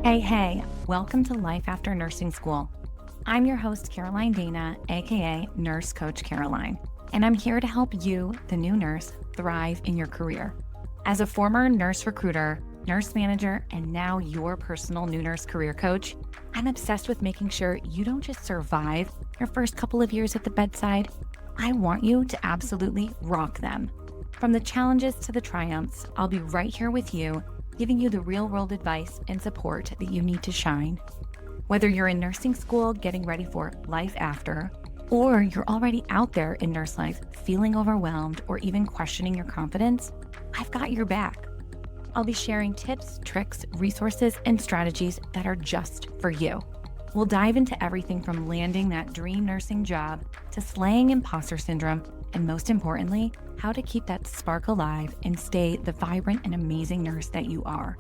Hey, welcome to Life After Nursing School. I'm your host, Caroline Dana, aka Nurse Coach Caroline, and I'm here to help you, the new nurse, thrive in your career. As a former nurse recruiter, nurse manager, and now your personal new nurse career coach, I'm obsessed with making sure you don't just survive your first couple of years at the bedside. I want you to absolutely rock them. From the challenges to the triumphs, I'll be right here with you, giving you the real-world advice and support that you need to shine. Whether you're in nursing school getting ready for life after, or you're already out there in nurse life feeling overwhelmed or even questioning your confidence, I've got your back. I'll be sharing tips, tricks, resources, and strategies that are just for you. We'll dive into everything from landing that dream nursing job to slaying imposter syndrome, and most importantly, how to keep that spark alive and stay the vibrant and amazing nurse that you are.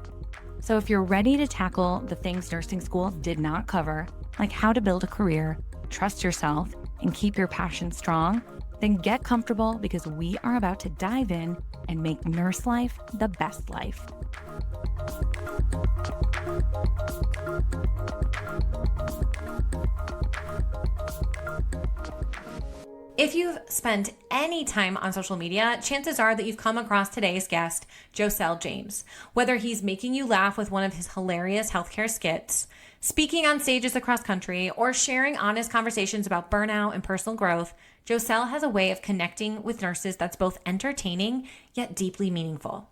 So if you're ready to tackle the things nursing school did not cover, like how to build a career, trust yourself, and keep your passion strong, then get comfortable because we are about to dive in and make nurse life the best life. If you've spent any time on social media, chances are that you've come across today's guest, Joscel James. Whether he's making you laugh with one of his hilarious healthcare skits, speaking on stages across country, or sharing honest conversations about burnout and personal growth, Joscel has a way of connecting with nurses that's both entertaining yet deeply meaningful.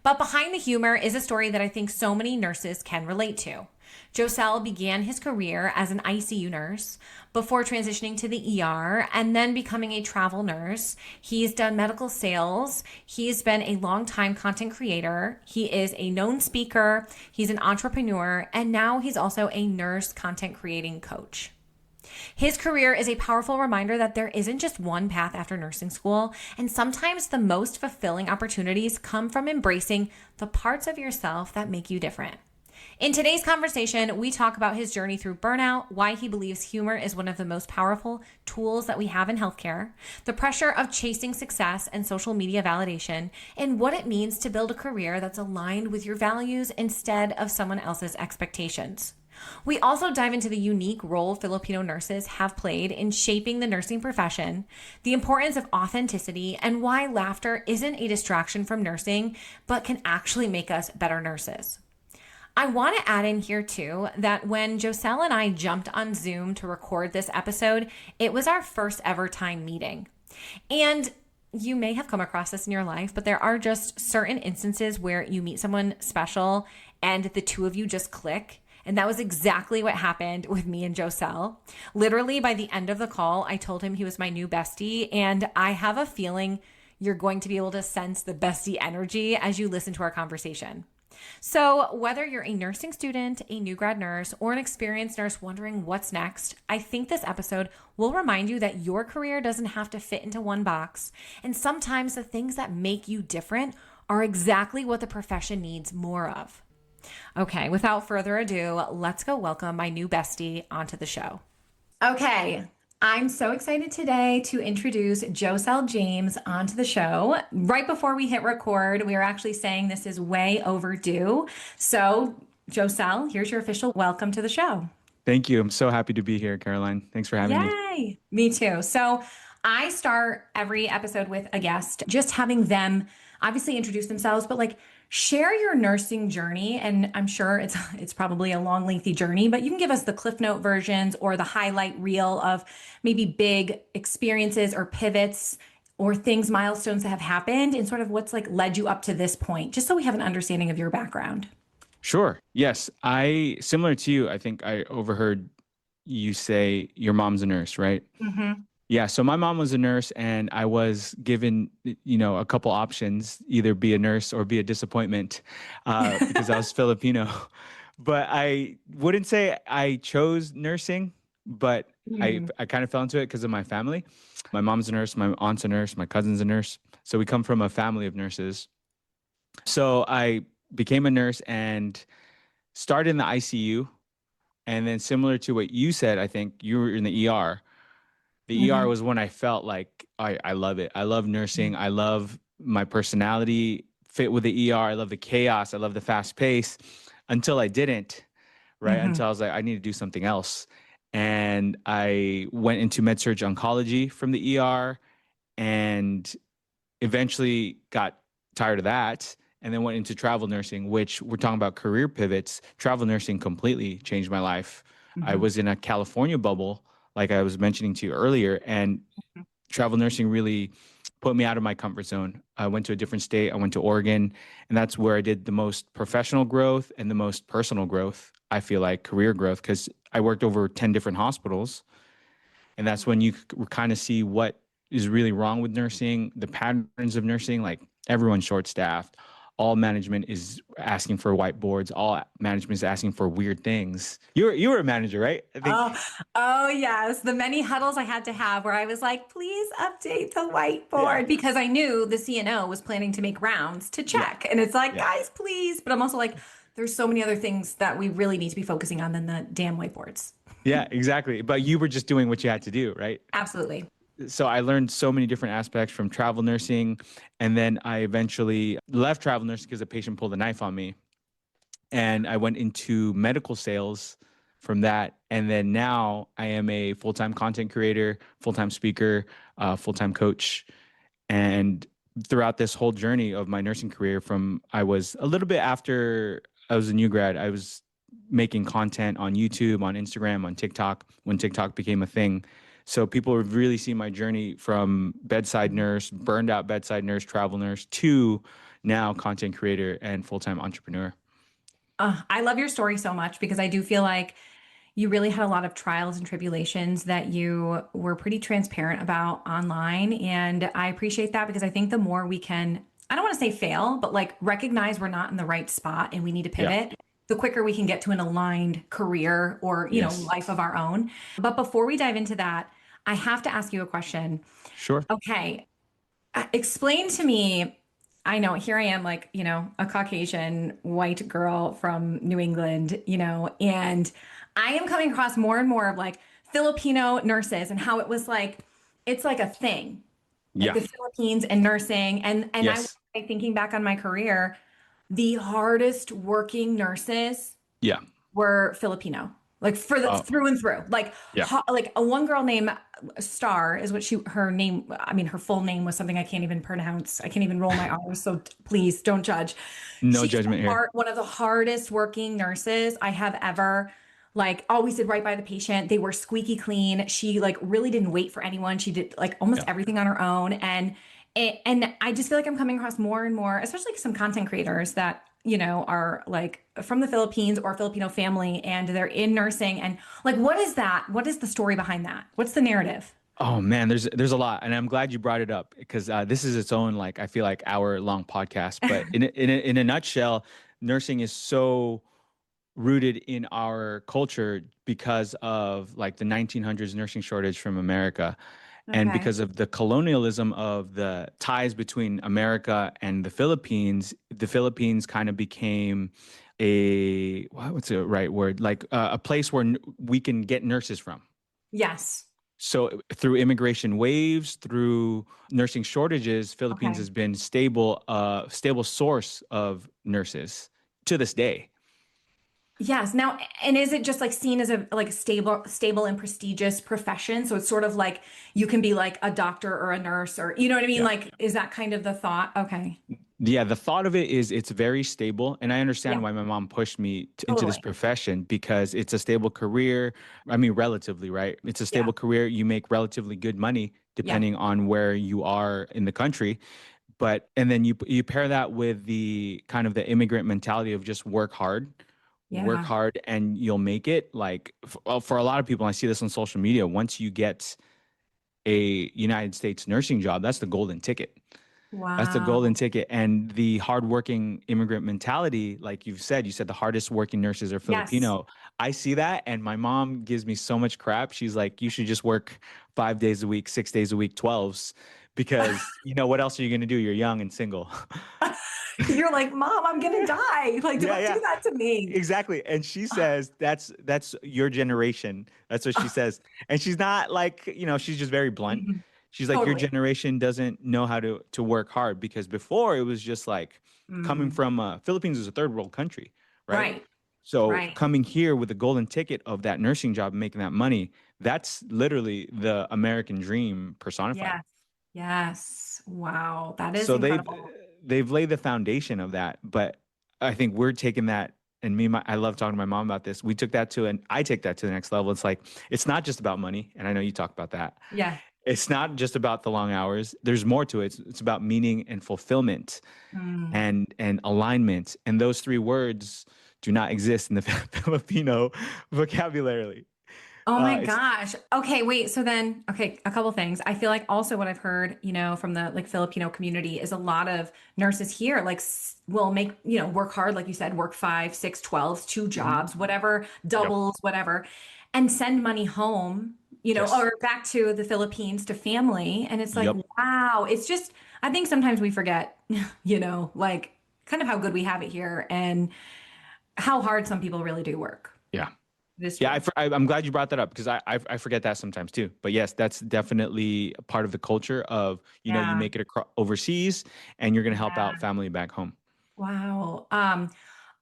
But behind the humor is a story that I think so many nurses can relate to. Joscel began his career as an ICU nurse before transitioning to the ER and then becoming a travel nurse. He's done medical sales. He's been a longtime content creator. He is a known speaker. He's an entrepreneur. And now he's also a nurse content creating coach. His career is a powerful reminder that there isn't just one path after nursing school, and sometimes the most fulfilling opportunities come from embracing the parts of yourself that make you different. In today's conversation, we talk about his journey through burnout, why he believes humor is one of the most powerful tools that we have in healthcare, the pressure of chasing success and social media validation, and what it means to build a career that's aligned with your values instead of someone else's expectations. We also dive into the unique role Filipino nurses have played in shaping the nursing profession, the importance of authenticity, and why laughter isn't a distraction from nursing, but can actually make us better nurses. I want to add in here too that when Joscel and I jumped on Zoom to record this episode, it was our first ever time meeting. And you may have come across this in your life, but there are just certain instances where you meet someone special and the two of you just click. And that was exactly what happened with me and Joscel. Literally by the end of the call, I told him he was my new bestie, and I have a feeling you're going to be able to sense the bestie energy as you listen to our conversation. So whether you're a nursing student, a new grad nurse, or an experienced nurse wondering what's next, I think this episode will remind you that your career doesn't have to fit into one box. And sometimes the things that make you different are exactly what the profession needs more of. Okay, without further ado, let's go welcome my new bestie onto the show. Okay, I'm so excited today to introduce Joscel James onto the show. Right before we hit record, we were actually saying this is way overdue. So, Joscel, here's your official welcome to the show. Thank you. I'm so happy to be here, Caroline. Thanks for having me. Yay! Me too. So, I start every episode with a guest, just having them obviously introduce themselves, but share your nursing journey. And I'm sure it's probably a long, lengthy journey, but you can give us the Cliff Note versions or the highlight reel of maybe big experiences or pivots or things, milestones that have happened and sort of what's led you up to this point, just so we have an understanding of your background. Sure. Yes. Similar to you, I think I overheard you say your mom's a nurse, right? Mm-hmm. Yeah. So my mom was a nurse and I was given, a couple options, either be a nurse or be a disappointment because I was Filipino. But I wouldn't say I chose nursing, but I kind of fell into it because of my family. My mom's a nurse, my aunt's a nurse, my cousin's a nurse. So we come from a family of nurses. So I became a nurse and started in the ICU. And then similar to what you said, I think you were in the ER. The ER was when I felt like I love it. I love nursing. I love my personality fit with the ER. I love the chaos. I love the fast pace until I didn't. right? Until I was like, I need to do something else. And I went into med surg oncology from the ER and eventually got tired of that and then went into travel nursing, which we're talking about career pivots. Travel nursing completely changed my life. I Hmm. was in a California bubble, like I was mentioning to you earlier, and travel nursing really put me out of my comfort zone. I went to a different state. I went to Oregon, and that's where I did the most professional growth and the most personal growth. I feel like career growth because I worked over 10 different hospitals, and that's when you kind of see what is really wrong with nursing, the patterns of nursing. Like everyone's short staffed, all management is asking for whiteboards, all management is asking for weird things. You were a manager, right? I think. Oh, oh yes. The many huddles I had to have where I was like, please update the Yeah, whiteboard because I knew the CNO was planning to make rounds to yeah, check. And it's like, yeah, guys, please. But I'm also like, there's so many other things that we really need to be focusing on than the damn whiteboards. yeah, exactly. But you were just doing what you had to do, right? Absolutely. So I learned so many different aspects from travel nursing, and then I eventually left travel nursing because a patient pulled a knife on me, and I went into medical sales from that. And then now I am a full-time content creator, full-time speaker, full-time coach. And throughout this whole journey of my nursing career, from I was a little bit after I was a new grad, I was making content on YouTube, on Instagram, on TikTok when TikTok became a thing. So people have really seen my journey from bedside nurse, burned out bedside nurse, travel nurse to now content creator and full-time entrepreneur. I love your story so much because I do feel like you really had a lot of trials and tribulations that you were pretty transparent about online. And I appreciate that because I think the more we can, I don't want to say fail, but like recognize we're not in the right spot and we need to Yeah. pivot, the quicker we can get to an aligned career or, Yes. life of our own. But before we dive into that, I have to ask you a question. Sure. Okay, explain to me. I know here I am, like, a Caucasian white girl from New England, and I am coming across more and more of like Filipino nurses and how it was like, it's like a thing, like Yeah. the Philippines and nursing. And I was Yes. like, thinking back on my career, the hardest working nurses Yeah. were Filipino, like for the Oh, through and through. Like yeah. like a one girl named Star is what her name. I mean, her full name was something I can't even pronounce. I can't even roll my R's. So please don't judge. No She's judgment here. one of the hardest working nurses I have ever. Like always did right by the patient. They were squeaky clean. She like really didn't wait for anyone. She did like almost Yeah. everything on her own. And I just feel like I'm coming across more and more, especially some content creators that, are like from the Philippines or Filipino family and they're in nursing. And like, what is that? What is the story behind that? What's the narrative? Oh man, there's a lot, and I'm glad you brought it up because this is its own like I feel like hour long podcast. But in a nutshell, nursing is so rooted in our culture because of like the 1900s nursing shortage from America, and Okay. because of the colonialism of the ties between America and the Philippines. The Philippines kind of became what's the right word, like a place where we can get nurses from. Yes. So through immigration waves, through nursing shortages, Philippines Okay. has been stable source of nurses to this day. Yes. Now, and is it just like seen as a like stable and prestigious profession? So it's sort of like you can be like a doctor or a nurse or you know what I mean? Yeah. Like, is that kind of the thought? Okay. Yeah, the thought of it is it's very stable. And I Yeah, understand why my mom pushed me into this totally. profession because it's a stable career. I mean, relatively, right? It's a Yeah. stable career. You make relatively good money Yeah. depending on where you are in the country. But, and then you pair that with the kind of the immigrant mentality of just work Yeah. hard and you'll make it. Like for a lot of people, I see this on social media, once you get a United States nursing job, that's the golden ticket. That's the golden Wow. ticket. And the hardworking immigrant mentality, like you said the hardest working nurses are Yes. Filipino. I see that. And my mom gives me so much crap. She's like, you should just work 5 days a week, 6 days a week, 12s, because what else are you going to do? You're young and single. You're like, Mom, I'm gonna die. Like, Yeah, don't yeah. do that to me. Exactly. And she says that's your generation. That's what she says. And she's not like, she's just very blunt. Mhm. She's like, your Totally. generation doesn't know how to work hard because before it was just like coming Mm. from Philippines is a third world country, right? Right. So Right. coming here with the golden ticket of that nursing job and making that money, that's literally the American dream personified. Yes. Yes. Wow. That is So incredible. they've laid the foundation of that, but I think we're taking that, and I love talking to my mom about this. We took that to, and I take that to the next level. It's like it's not just about money, and I know you talk about that. Yeah. It's not just about the long hours. There's more to it. It's about meaning and fulfillment Mm. and alignment. And those three words do not exist in the Filipino vocabulary. Oh my It's gosh. Okay, wait. So then, okay, a couple things. I feel like also what I've heard, from the like Filipino community is a lot of nurses here like will make, work hard, like you said, work 5, 6, 12s, two Mhm. jobs, whatever, Yep. doubles, whatever, and send money home, Yes. or back to the Philippines to family. And it's like, Yep. wow, it's just, I think sometimes we forget, like kind of how good we have it here and how hard some people really do work. Yeah. It is Yeah, true. I'm glad you brought that up because I forget that sometimes too. But yes, that's definitely a part of the culture of, you Yeah. make it overseas and you're going to help out Yeah. family back home. Wow.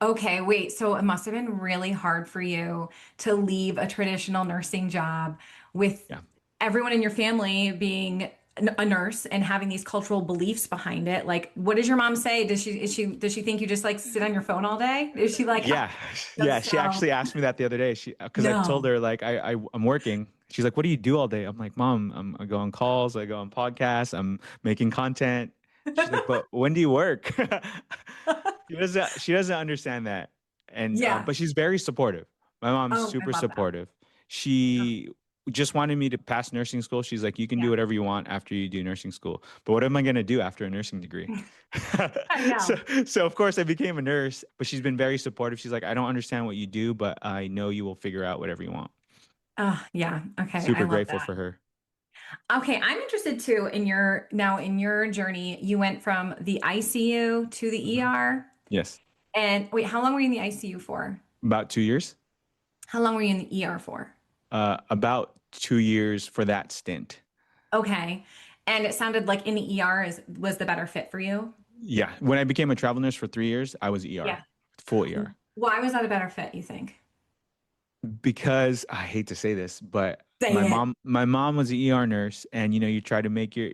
Okay, wait. So it must have been really hard for you to leave a traditional nursing job with Yeah. everyone in your family being a nurse and having these cultural beliefs behind it. Like, what does your mom say? Does she think you just like sit on your phone all day? Is she like, Yeah. Yeah. just She so actually asked me that the other day. Because I told no. her like I'm working. She's like, "What do you do all day?" I'm like, "Mom, I go on calls, I go on podcasts, I'm making content." She's like, "But when do you work?" She doesn't understand that, and Yeah. but she's very supportive. My mom's Oh, I super love that. supportive. She just wanted me to pass nursing school. She's like, "You can do Yeah. whatever you want after you do nursing school." But what am I going to do after a nursing degree? I so know. so of course I became a nurse, but she's been very supportive. She's like, "I don't understand what you do, but I know you will figure out whatever you want." Yeah. Okay. I Super love grateful that. for her. Okay, I'm interested too in your journey. You went from the ICU to the Mhm. ER. Yes. And wait, how long were you in the ICU for? About 2 years. How long were you in the ER for? About 2 years for that stint. Okay. And it sounded like in the ER was the better fit for you. Yeah. When I became a travel nurse for 3 years, I was Yeah. ER, full ER. Why was that a better fit, you think? Because I hate to say this, but my Say it. mom my mom was an ER nurse, and you try to make you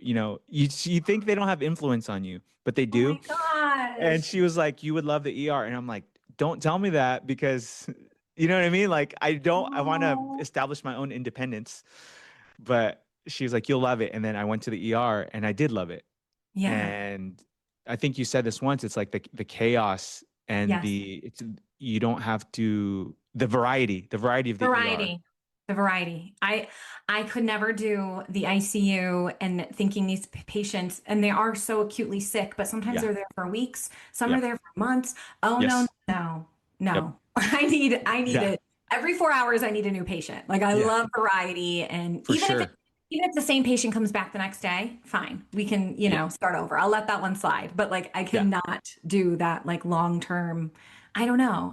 think they don't have influence on you, but they Oh do. my And gosh. she was like, "You would love the ER." And I'm like, "Don't tell me that because you know what I mean? Like I want to Oh, establish my own independence." But she was like, "You'll love it." And then I went to the ER and I did love it. yeah. And I think you said this once, it's like the chaos and Yes. you don't have to the variety of the ER. Variety. The variety. I could never do the ICU and thinking these patients, and they are so acutely sick, but sometimes Yeah. they're there for weeks, some are Yep. there for months. Oh no, Yes. no, Yep. no. I need Yeah. it. Every 4 hours I need a new patient. Like I Yeah. love variety. And For sure. even if the same patient comes back the next day, fine. We can, Yeah. start over. I'll let that one slide. But like I Yeah. cannot do that like long term. I don't know.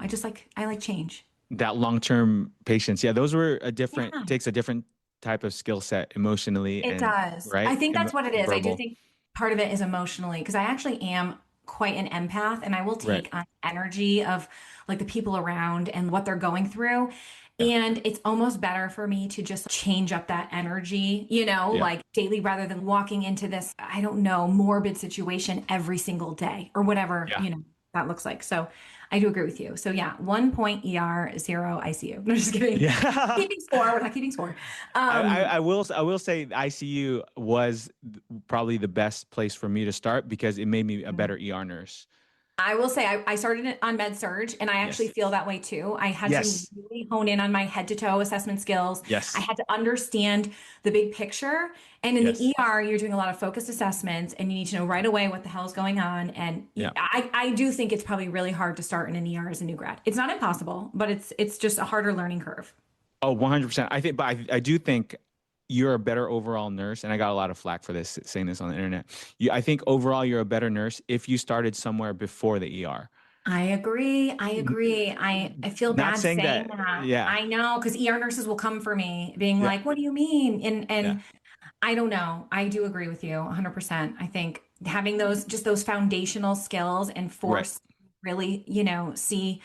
I like change. That long-term patience. Yeah, those were a different Yeah. takes a different type of skill set emotionally It and does. I right? think that's what it is. I do Verbal. think part of it is emotionally because I actually am quite an empath and I will Right. take on energy of like the people around and what they're going through. Yeah. And it's almost better for me to just change up that energy, Yeah. like daily rather than walking into this, I don't know, morbid situation every single day or whatever, Yeah. that looks like. So I do agree with you. So yeah, 1 point ER, zero ICU. No, just kidding. Yeah. Keeping score. We're not keeping score. I will say the ICU was probably the best place for me to start because it made me a better ER nurse. I will say I started it on med surge and I actually Yes. feel that way too. I had to Yes. really hone in on my head to toe assessment skills. I Yes. had to understand the big picture. And in the Yes. ER, you're doing a lot of focused assessments and you need to know right away what the hell is going on. And Yeah. I do think it's probably really hard to start in an ER as a new grad. It's not impossible, but it's just a harder learning curve. Oh, 100%. I think, but I do think you're a better overall nurse, and I got a lot of flack for this saying this on the internet. I think overall you're a better nurse if you started somewhere before the ER. I agree. I N- agree. I feel Not bad saying saying that. that. Yeah. I know because ER nurses will come for me being Yeah. like, "What do you mean?" And Yeah. I don't know. I do agree with you 100%. I think having those foundational skills and Right. force really, see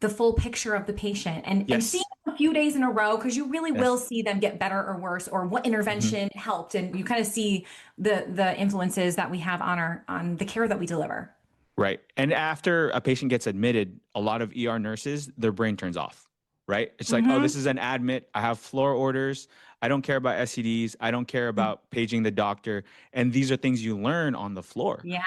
the full picture of the patient and seeing Yes. them a few days in a row, because you really will Yes. see them get better or worse, or what Hmm. intervention helped, and you kind of see the influences that we have on on the care that we deliver. Right. And after a patient gets admitted, a lot of ER nurses, their brain turns off, right? It's like, oh, this Hmm. is an admit. I have floor orders. I don't care about SEDs. I don't care about paging the doctor. And these are things you learn on the floor. Yeah.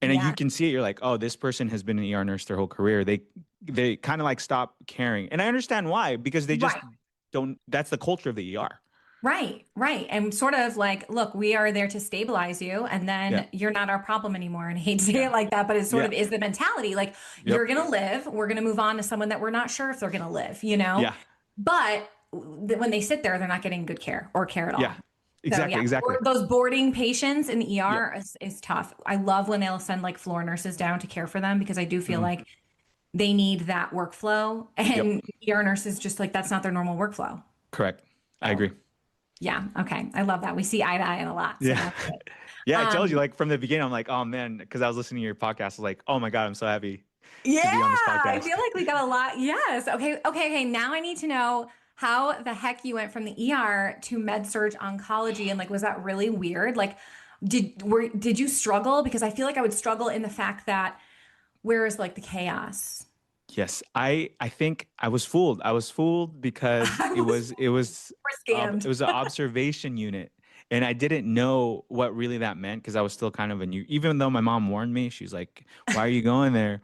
And then you Yeah. can see it. You're like, oh, this person has been an ER nurse their whole career. They kind of like stop caring. And I understand why, because they just Right. don't, that's the culture of the ER. Right, right. And sort of like, look, we are there to stabilize you, and Yeah. then you're not our problem anymore. And I hate to say Yeah. it like that, but it sort Yeah. of is the mentality. Like, you're Yep. going to live, we're going to move on to someone that we're not sure if they're going to live, you know? Yeah. But when they sit there, they're not getting good care or care at Yeah. all. So, Exactly. yeah, Exactly. those boarding patients in the Yep. ER is tough. I love when they'll send like floor nurses down to care for them, because I do feel Mhm. like they need that workflow. Yep. And ER nurses just like, that's not their normal workflow. Correct. I So, agree. yeah. Okay. I love that. We see eye to eye on a lot. So Yeah. that's good. Yeah, I told you Um, like from the beginning, I'm like, oh man, because I was listening to your podcast. I was like, oh my God, I'm so happy to yeah, be on this I podcast. feel like we got a lot. Yes. Okay. Okay. Okay. Now I need to know how the heck you went from the ER to med surg oncology, and like, was that really weird? Like, did you struggle? Because I feel like I would struggle in the fact that where is like the chaos? Yes, I think I was fooled. I was fooled because I was it scammed. was an observation unit, and I didn't know what really that meant because I was still kind of a new. Even though my mom warned me, she's like, "Why are you going there?"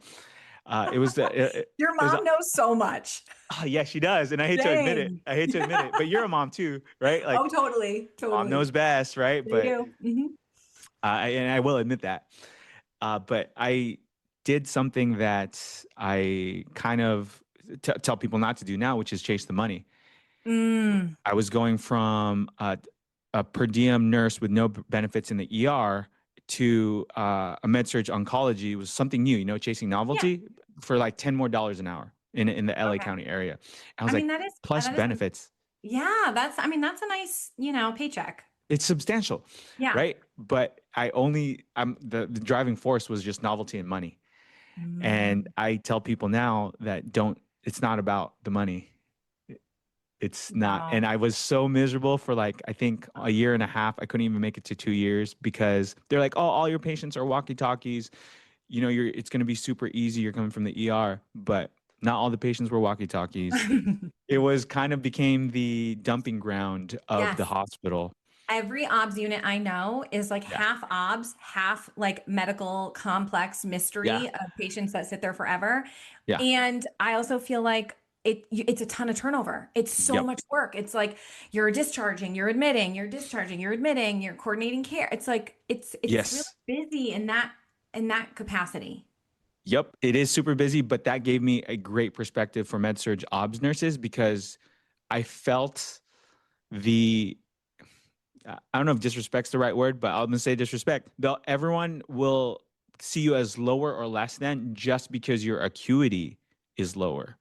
It was the Your it was mom knows so much. oh, yeah, she does, and I hate to admit it. Dang. I hate to admit it, but you're a mom too, right? Oh, Like totally. mom knows Totally. best, right? They But do. Hmm. and I will admit that. But I did something that I kind of tell people not to do now, which is chase the money. Mm. I was going from a per diem nurse with no benefits in the ER to a med surg oncology. It was something new, chasing Yeah. novelty for like $10 more an hour in the LA Okay. County area. I I was mean, like, plus that is benefits. yeah, I mean, that's a nice, paycheck. It's substantial, Yeah. right? But I'm the driving force was just novelty and money. And Mm, I tell people now that it's not about the money. It's not. no. And I was so miserable for like, I think a year and a half. I couldn't even make it to 2 years because they're like, oh, all your patients are walkie talkies. It's going to be super easy. You're coming from the ER, but not all the patients were walkie talkies. It was kind of became the dumping ground of the Yes. hospital. Every OBS unit I know is like Yeah. half OBS, half like medical complex Yeah. mystery of patients that sit there forever. Yeah. And I also feel like it's a ton of turnover. It's so Yep. much work. It's like you're discharging, you're admitting, you're discharging, you're admitting, you're coordinating care. It's like it's really Yes. busy in that capacity. Yep, it is super busy, but that gave me a great perspective for med surg obs nurses because I felt the I don't know if disrespect's the right word, but I'm gonna say disrespect. Everyone will see you as lower or less than just because your acuity is lower.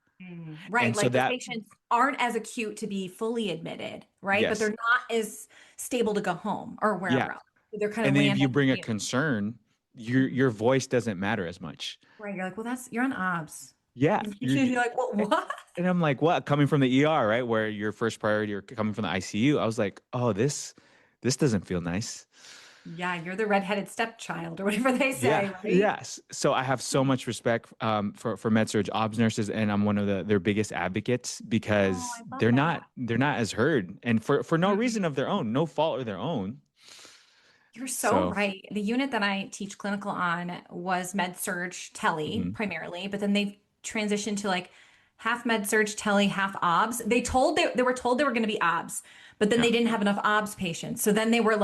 Right. And so Like the that patients aren't as acute to be fully admitted, right? But they're yes, not as stable to go home or yeah. wherever else. They're kind And of then if you random bring a commute. concern, your voice doesn't matter as much. Right. You're like, well, you're on OBS. Yeah, You're like, well, what? and I'm like, what? Coming from the ER, right, where your first priority, you're coming from the ICU. I was like, oh, this doesn't feel nice. Yeah, you're the redheaded stepchild or whatever they Yeah, say, right? yes. So I have so much respect for med surg obs nurses, and I'm one of their biggest advocates Oh, because I love that. they're not as heard, and for no Mhm. reason of their own, no fault of their own. You're so So right. The unit that I teach clinical on was med surg tele mhm. primarily, but then they transitioned to like half med surg tele, half obs. They were told they were going to be obs, but then Yeah. they didn't have enough obs patients. So then they were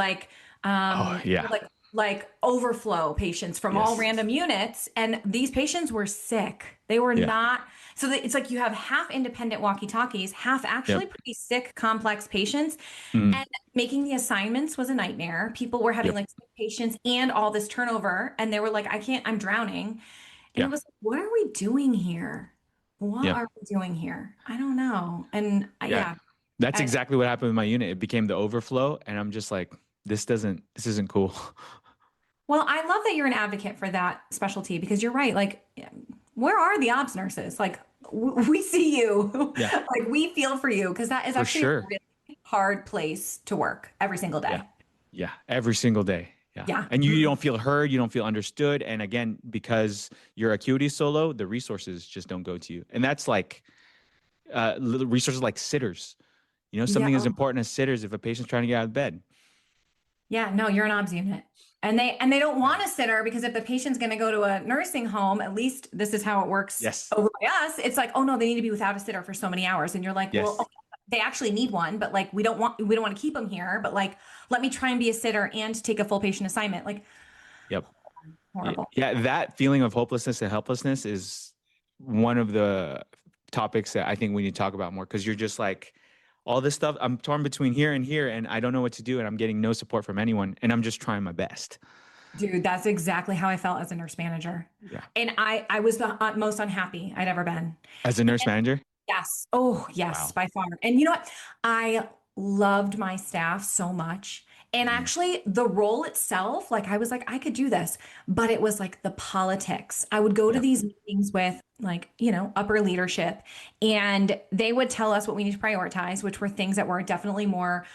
Oh yeah. like overflow patients from all Yes. random units, and these patients were sick. They were Yeah. not. So it's like you have half independent walkie-talkies, half actually Yep. pretty sick, complex patients. Mm. And making the assignments was a nightmare. People were having Yep. like sick patients and all this turnover, and they were like, I can't, I'm drowning. And it Yeah. was like, what are we doing here? What Yep. are we doing here? I don't know. And Yeah. yeah, That's I, exactly what happened with my unit. It became the overflow, and I'm just like, this isn't cool. well, I love that you're an advocate for that specialty, because you're right. Like, where are the obs nurses? Like, we see you. Yeah, Like we feel for you because that is for actually a sure. really hard place to work every single Yeah. day. Yeah. Every single day. Yeah. Yeah. And you don't feel heard. You don't feel understood. And again, because your acuity is so low, the resources just don't go to you. And that's like resources like sitters. Yeah. Something as important as sitters if a patient's trying to get out of bed. Yeah, no, you're an obs unit. And they don't Yeah. want a sitter because if the patient's going to go to a nursing home, at least this is how it works Yes. over by us. It's like, oh no, they need to be without a sitter for so many hours, and you're like, well, Yes. okay, they actually need one, but like we don't want to keep them here, but like let me try and be a sitter and take a full patient assignment. Like Yep. horrible. Yeah. That feeling of hopelessness and helplessness is one of the topics that I think we need to talk about more because you're just like, all this stuff, I'm torn between here and here, and I don't know what to do, and I'm getting no support from anyone, and I'm just trying my best. Dude, that's exactly how I felt as a nurse manager. Yeah. And I was the most unhappy I'd ever been. As a nurse manager? Yes. Oh, yes, Wow. by far. And you know what? I loved my staff so much. And Mm. actually, the role itself, like I was like, I could do this, but it was like the politics. I would go to Yeah. these meetings with like, upper leadership, and they would tell us what we need to prioritize, which were things that were definitely more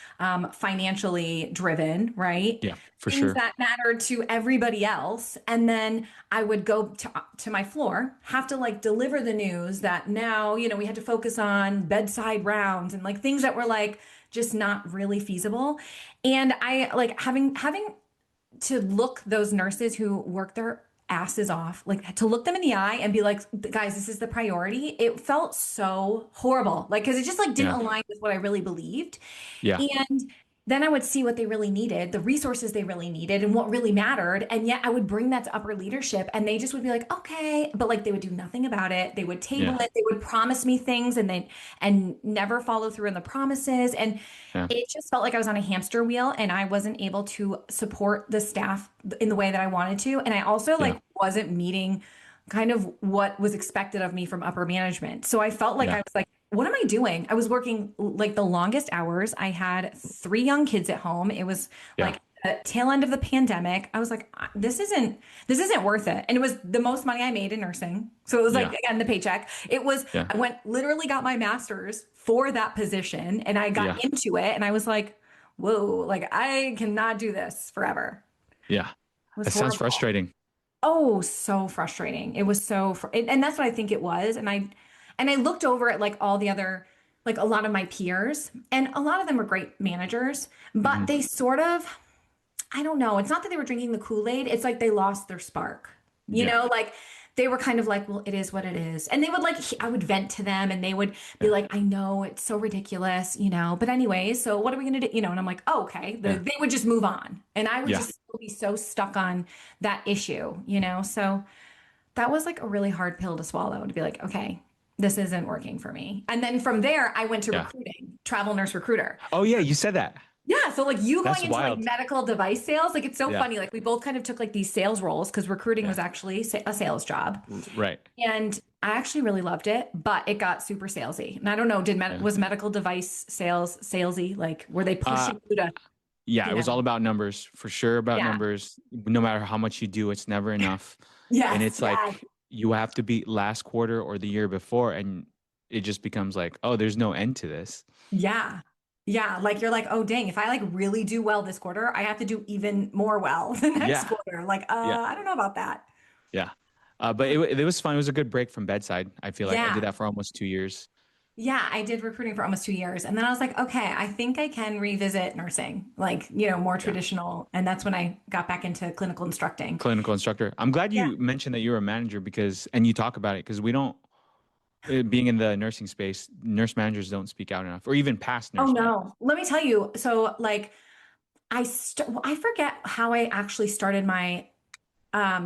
financially driven, right? Yeah, for Things sure. that mattered to everybody else. And then I would go to my floor, have to like deliver the news that now, we had to focus on bedside rounds and like things that were like just not really feasible. And I like having to look those nurses who work their asses off, like to look them in the eye and be like, guys, this is the priority. It felt so horrible. Like, cause it just like didn't Yeah. align with what I really believed. Yeah. And then I would see what they really needed, the resources they really needed, and what really mattered. And yet I would bring that to upper leadership, and they just would be like, okay, but like they would do nothing about it. They would table Yeah. it. They would promise me things, and never follow through on the promises. And Yeah. it just felt like I was on a hamster wheel, and I wasn't able to support the staff in the way that I wanted to. And I also Yeah. like wasn't meeting kind of what was expected of me from upper management. So I felt like I Yeah. was like, what am I doing? I was working like the longest hours. I had 3 young kids at home. It was Yeah. like the tail end of the pandemic. I was like, this isn't worth it. And it was the most money I made in nursing. So it was like, Yeah. again, the paycheck. It was, Yeah. I literally got my master's for that position, and I got Yeah. into it, and I was like, whoa, like I cannot do this forever. Yeah. It was That sounds horrible. frustrating. Oh, so frustrating. It was and that's what I think it was. And I looked over at like all the other, like a lot of my peers, and a lot of them were great managers, but Mhm. they sort of, I don't know. It's not that they were drinking the Kool-Aid. It's like they lost their spark. Yeah. Like they were kind of like, well, it is what it is. And they would like, I would vent to them, and they would be Yeah. like, I know it's so ridiculous, but anyways, so what are we going to do? And I'm like, oh, okay. Yeah. They would just move on. And I would Yeah. just still be so stuck on that issue, So that was like a really hard pill to swallow, to be like, okay, this isn't working for me. And then from there, I went to Yeah. recruiting, travel nurse recruiter. Oh yeah, you said that. Yeah. So like you That's going into like wild. medical device sales, like it's so Yeah. funny. Like we both kind of took like these sales roles because recruiting was Yeah. actually a sales job. Right. And I actually really loved it, but it got super salesy. And I don't know, Yeah. was medical device sales salesy? Like were they pushing you to, Yeah, it was all about numbers, for sure about Yeah. numbers. No matter how much you do, it's never enough. yes, And it's yes, like you have to beat last quarter or the year before, and it just becomes like, oh, there's no end to this. yeah. Yeah, like you're like, oh dang, if I like really do well this quarter, I have to do even more well the next Yeah. quarter. Like, Yeah. I don't know about that. Yeah. But it was fun. It was a good break from bedside. I feel like I Yeah. did that for almost 2 years. Yeah, I did recruiting for almost 2 years. And then I was like, okay, I think I can revisit nursing, like, more traditional. And that's when I got back into clinical instructing. Clinical instructor. I'm glad you Yeah. mentioned that you're a manager and you talk about it because we don't, being in the nursing space, nurse managers don't speak out enough, or even past nurse Oh managers. no, let me tell you. So like I forget how I actually started my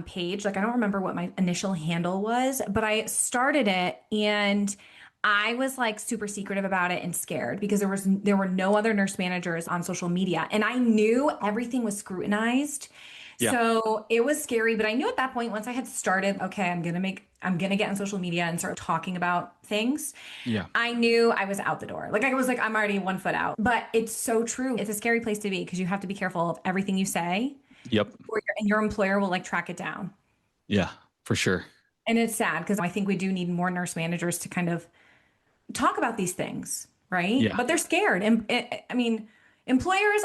page. Like I don't remember what my initial handle was, but I started it, and I was like super secretive about it and scared because there were no other nurse managers on social media, and I knew everything was scrutinized. Yeah. So it was scary, but I knew at that point, once I had started, okay, I'm gonna get on social media and start talking about things. Yeah. I knew I was out the door. Like I was like, I'm already 1 foot out. But it's so true. It's a scary place to be because you have to be careful of everything you say, Yep. and your employer will like track it down. Yeah, for sure. And it's sad because I think we do need more nurse managers to kind of talk about these things, right? Yeah. But they're scared. And I mean, employers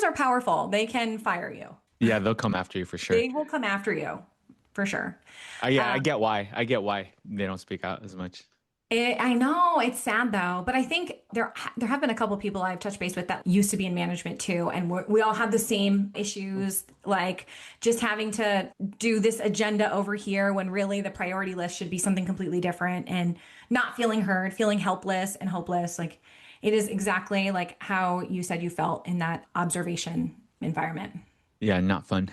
are powerful. They can fire you. Yeah, they'll come after you for sure. They will come after you for sure. Yeah, I get why they don't speak out as much. I know it's sad though, but I think there have been a couple people I've touched base with that used to be in management too, and we all had the same issues, like just having to do this agenda over here when really the priority list should be something completely different, and not feeling heard, feeling helpless and hopeless. Like it is exactly like how you said you felt in that observation environment. Yeah, not fun.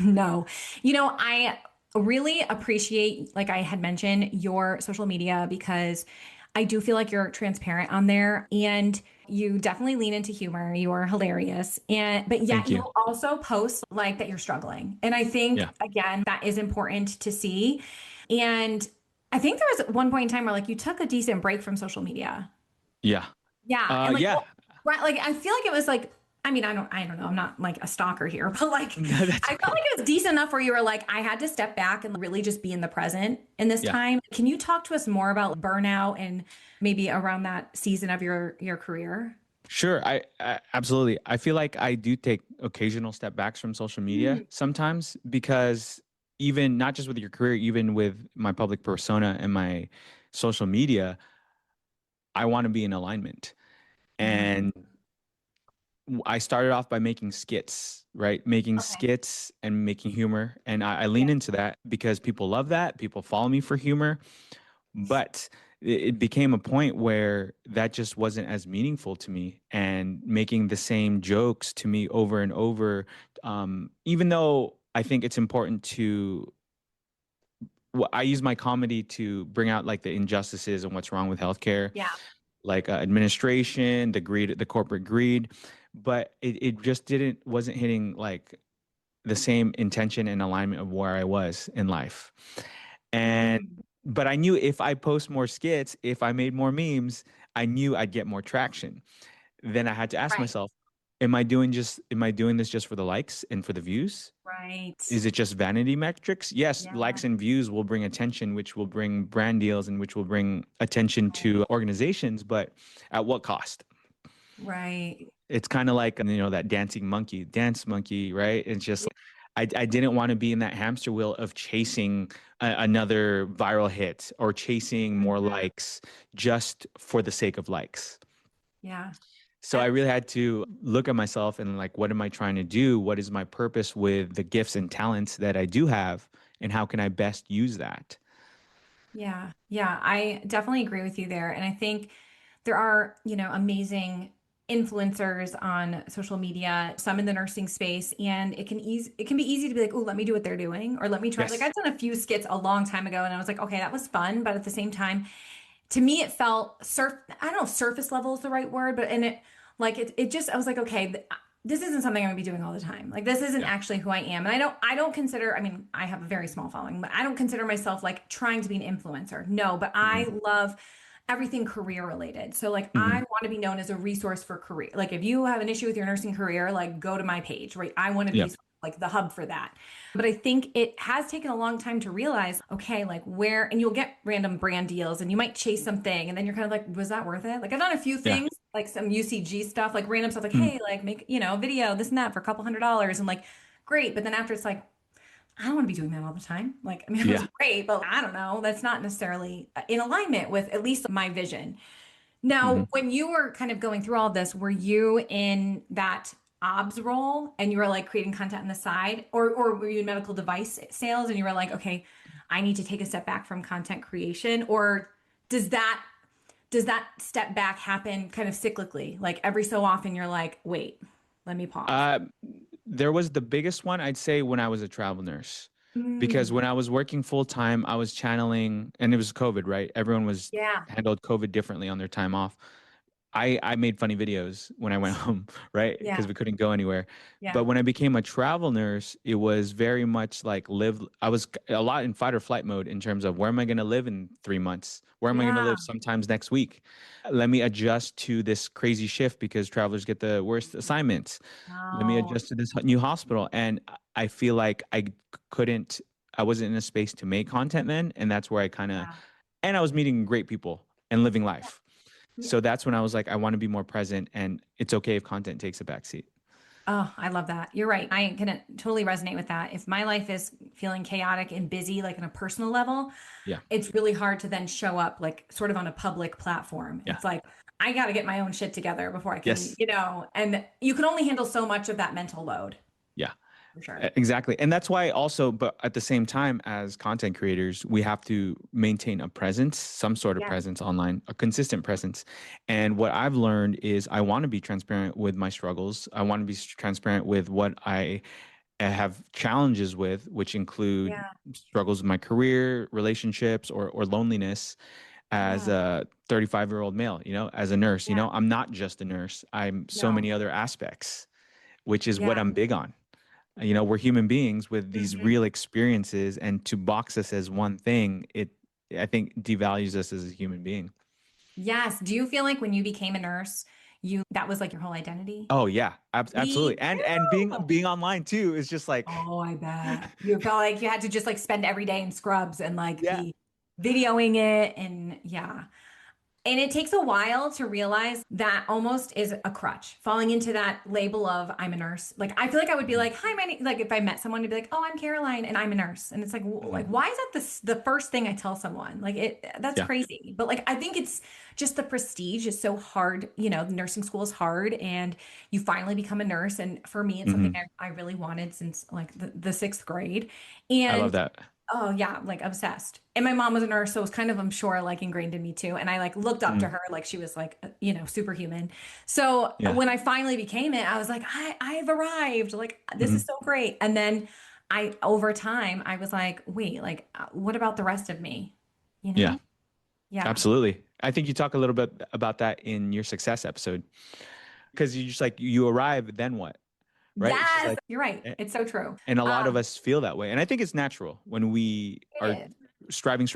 No. You know, I really appreciate, like I had mentioned, your social media because I do feel like you're transparent on there and you definitely lean into humor. You are hilarious. And but yet Thank you. you'll also post like that you're struggling. And I think Yeah. again, that is important to see. And I think there was one point in time where like you took a decent break from social media. Yeah. Yeah. And like Yeah. right, like I feel like it was like I mean, I don't know. I'm not like a stalker here, but like No, that's I felt okay. like it was decent enough where you were like, I had to step back and really just be in the present in this Yeah. time. Can you talk to us more about burnout and maybe around that season of your career? Sure. I absolutely. I feel like I do take occasional step backs from social media Mm, sometimes because even not just with your career, even with my public persona and my social media, I want to be in alignment. yeah. And I started off by making skits, right? Making Okay. skits and making humor. And I lean Yeah. into that because people love that. People follow me for humor. But it became a point where that just wasn't as meaningful to me. And making the same jokes to me over and over, even though I think it's important to, I use my comedy to bring out like the injustices and what's wrong with healthcare, Yeah. like administration, the greed, the corporate greed. But it just wasn't hitting like the same intention and alignment of where I was in life. And Mm, but I knew if I post more skits, if I made more memes, I knew I'd get more traction. Then I had to ask right. myself, am I doing this just for the likes and for the views? Right. Is it just vanity metrics? Yes, Yeah. likes and views will bring attention, which will bring brand deals and which will bring attention to organizations, but at what cost? Right. It's kind of like, that dancing monkey, dance monkey, right? It's just, I didn't want to be in that hamster wheel of chasing another viral hit or chasing more Mhm. likes just for the sake of likes. Yeah. So I really had to look at myself and like, what am I trying to do? What is my purpose with the gifts and talents that I do have? And how can I best use that? Yeah, yeah, I definitely agree with you there. And I think there are, amazing influencers on social media, some in the nursing space, and it can be easy to be like, oh, let me do what they're doing, or let me try. Like Yes. I've done a few skits a long time ago, and I was like, okay, that was fun, but at the same time, to me it felt I don't know if surface level is the right word, but and it like it just I was like, okay, this isn't something I'm gonna be doing all the time. Like this isn't Yeah. actually who I am. And I don't consider, I mean, I have a very small following, but I don't consider myself like trying to be an influencer. No, but I Hmm. love everything career related. So like I Hmm. want to be known as a resource for career. Like if you have an issue with your nursing career, like go to my page, right? I want to Yeah. be like the hub for that. But I think it has taken a long time to realize, okay, like where, and you'll get random brand deals and you might chase something and then you're kind of like, was that worth it? Like I've done a few Yeah. things, like some UCG stuff, like random stuff, like, Mm. hey, like make, a video, this and that for a couple $100 and like, great. But then after it's like, I don't want to be doing that all the time. Like, I mean, it was Yeah. great, but I don't know. That's not necessarily in alignment with at least my vision. Hmm. Now, when you were kind of going through all of this, were you in that obs role and you were like creating content on the side, or were you in medical device sales and you were like, okay, I need to take a step back from content creation, or does that does that step back happen kind of cyclically? Like every so often you're like, wait, let me pause. Uh, there was the biggest one, I'd say, when I was a travel nurse. Because Mm, when I was working full time, I was channeling, and it was COVID, right? Everyone was yeah, handled COVID differently on their time off. I made funny videos when I went home, right? yeah, Because we couldn't go anywhere. yeah, But when I became a travel nurse, it was very much like I was a lot in fight or flight mode in terms of where am I going to live in 3 months? Where am I going to yeah. live sometimes next week? Let me adjust to this crazy shift because travelers get the worst assignments. Let me Oh, adjust to this new hospital. And I feel like I couldn't I wasn't in a space to make content then. And that's where I kind of, Yeah. and I was meeting great people and living life. Yeah. So that's when I was like, I want to be more present, and it's okay if content takes a backseat. Oh, I love that. You're right. I can totally resonate with that. If my life is feeling chaotic and busy, like on a personal level, Yeah. it's really hard to then show up like sort of on a public platform. Yeah. It's like, I got to get my own shit together before I can, Yes. and you can only handle so much of that mental load Yeah. for sure. Exactly. And that's why also, but at the same time, as content creators, we have to maintain a presence, some sort of Yeah. presence online, a consistent presence. And what I've learned is I want to be transparent with my struggles. I want to be transparent with what I have challenges with, which include Yeah. struggles with my career, relationships, or loneliness as Yeah. a 35-year-old male, as a nurse. Yeah. I'm not just a nurse. I'm so No. many other aspects, which is what Yeah. I'm big on. We're human beings with these Mhm. real experiences, and to box us as one thing, I think, devalues us as a human being. Yes. Do you feel like when you became a nurse, that was like your whole identity? Oh yeah, Me absolutely. And being too. being online too is just like, Oh, I bet. You felt like you had to just like spend every day in scrubs and like yeah. be videoing it and yeah. And it takes a while to realize that almost is a crutch, falling into that label of I'm a nurse. Like I feel like I would be Mhm. like, "Hi, my name," like if I met someone to be like, "Oh, I'm Caroline and I'm a nurse." And it's like, like Mhm. why is that the first thing I tell someone? Like that's Yeah. crazy. But like I think it's just the prestige is so hard, nursing school is hard and you finally become a nurse and for me it's something Hmm. I really wanted since like the 6th grade. I love And that. oh yeah, like obsessed. And my mom was a nurse, so it was kind of, I'm sure, like ingrained in me too. And I like looked up to Mhm. her like she was like, superhuman. So Yeah. when I finally became it, I was like, I've arrived. Like this is Mhm. so great. And then over time, I was like, wait, like what about the rest of me? You Yeah. know? Yeah. Absolutely. I think you talk a little bit about that in your success episode, because you just like, you arrive, then what? Right? It's just Yes, like, you're right. eh, It's so true. and a lot of Um, us feel that way. And I think it's natural when we are it is. striving,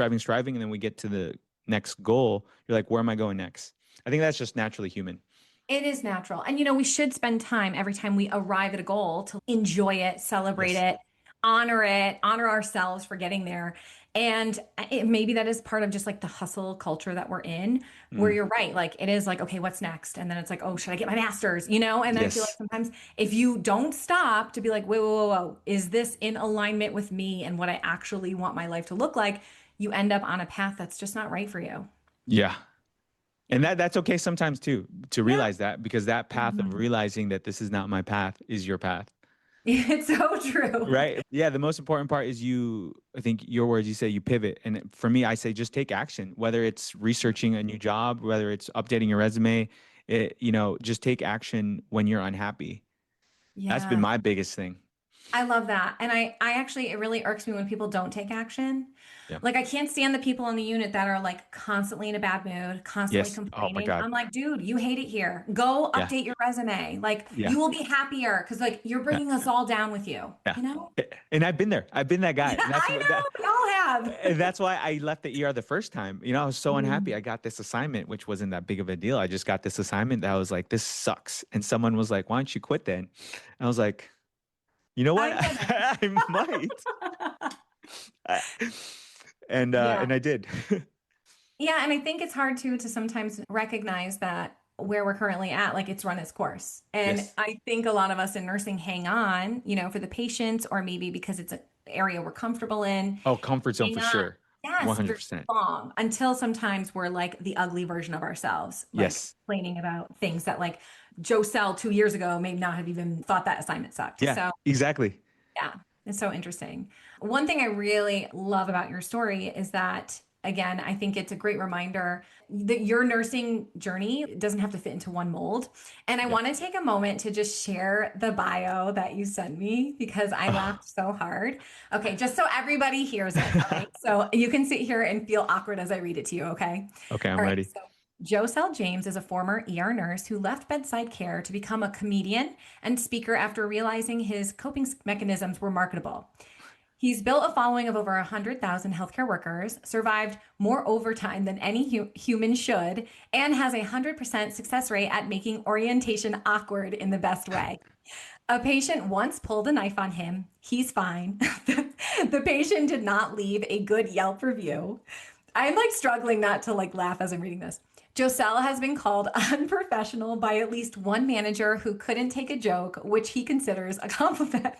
and then we get to the next goal. You're like, where am I going next? I think that's just naturally human. It is natural. And we should spend time every time we arrive at a goal to enjoy Yes. it, honor ourselves for getting there. And maybe that is part of just like the hustle culture that we're in, where Mm. you're right. Like it is like, okay, what's next? And then it's like, oh, should I get my master's? And I feel like Yes. sometimes if you don't stop to be like, whoa, whoa, whoa, whoa, is this in alignment with me and what I actually want my life to look like? You end up on a path that's just not right for you. Yeah. And Yeah. that's okay sometimes too, to Yeah. realize that, because that path of Mhm. realizing that this is not my path is your path. It's so true. Right. Yeah. The most important part is I think your words, you say you pivot. And for me, I say just take action, whether it's researching a new job, whether it's updating your resume, just take action when you're unhappy. That's been Yeah. my biggest thing. I love that. And I actually, it really irks me when people don't take action. Yeah. Like, I can't stand the people in the unit that are like constantly in a bad mood, constantly Yes. Oh my complaining. God. I'm like, dude, you hate it here. Go Yeah. update your resume. Like, Yeah. you will be happier because, like, you're Yeah. bringing us all down with you, Yeah. you know? And I've been there. I've been that guy. Yeah, And that's I what that, know. We all have. and that's why I left the ER the first time. I was so unhappy. Mm. I got this assignment, which wasn't that big of a deal. I just got this assignment that I was like, this sucks. And someone was like, why don't you quit then? And I was like, you know what? I get it. I might. I- and Yeah. I did. Yeah, and I think it's hard too to sometimes recognize that where we're currently at, like it's run its course. And Yes. I think a lot of us in nursing hang on, for the patients, or maybe because it's an area we're comfortable in, Oh, comfort zone hang for on. sure. Yes, for 100%. long until sometimes we're like the ugly version of ourselves, like Yes. complaining about things that like Joscel 2 years ago may not have even thought that assignment sucked. Yeah, So exactly. yeah, it's so interesting. One thing I really love about your story is that, again, I think it's a great reminder that your nursing journey doesn't have to fit into one mold. And I Yeah. want to take a moment to just share the bio that you sent me because I Oh. laughed so hard. Okay, just so everybody hears it. All right. So you can sit here and feel awkward as I read it to you. Okay. Okay, I'm All right. ready. So Joscel James is a former ER nurse who left bedside care to become a comedian and speaker after realizing his coping mechanisms were marketable. He's built a following of over 100,000 healthcare workers, survived more overtime than any human should, and has a 100% success rate at making orientation awkward in the best way. A patient once pulled a knife on him. He's fine. The patient did not leave a good Yelp review. I'm like struggling not to like laugh as I'm reading this. Joscel has been called unprofessional by at least one manager who couldn't take a joke, which he considers a compliment.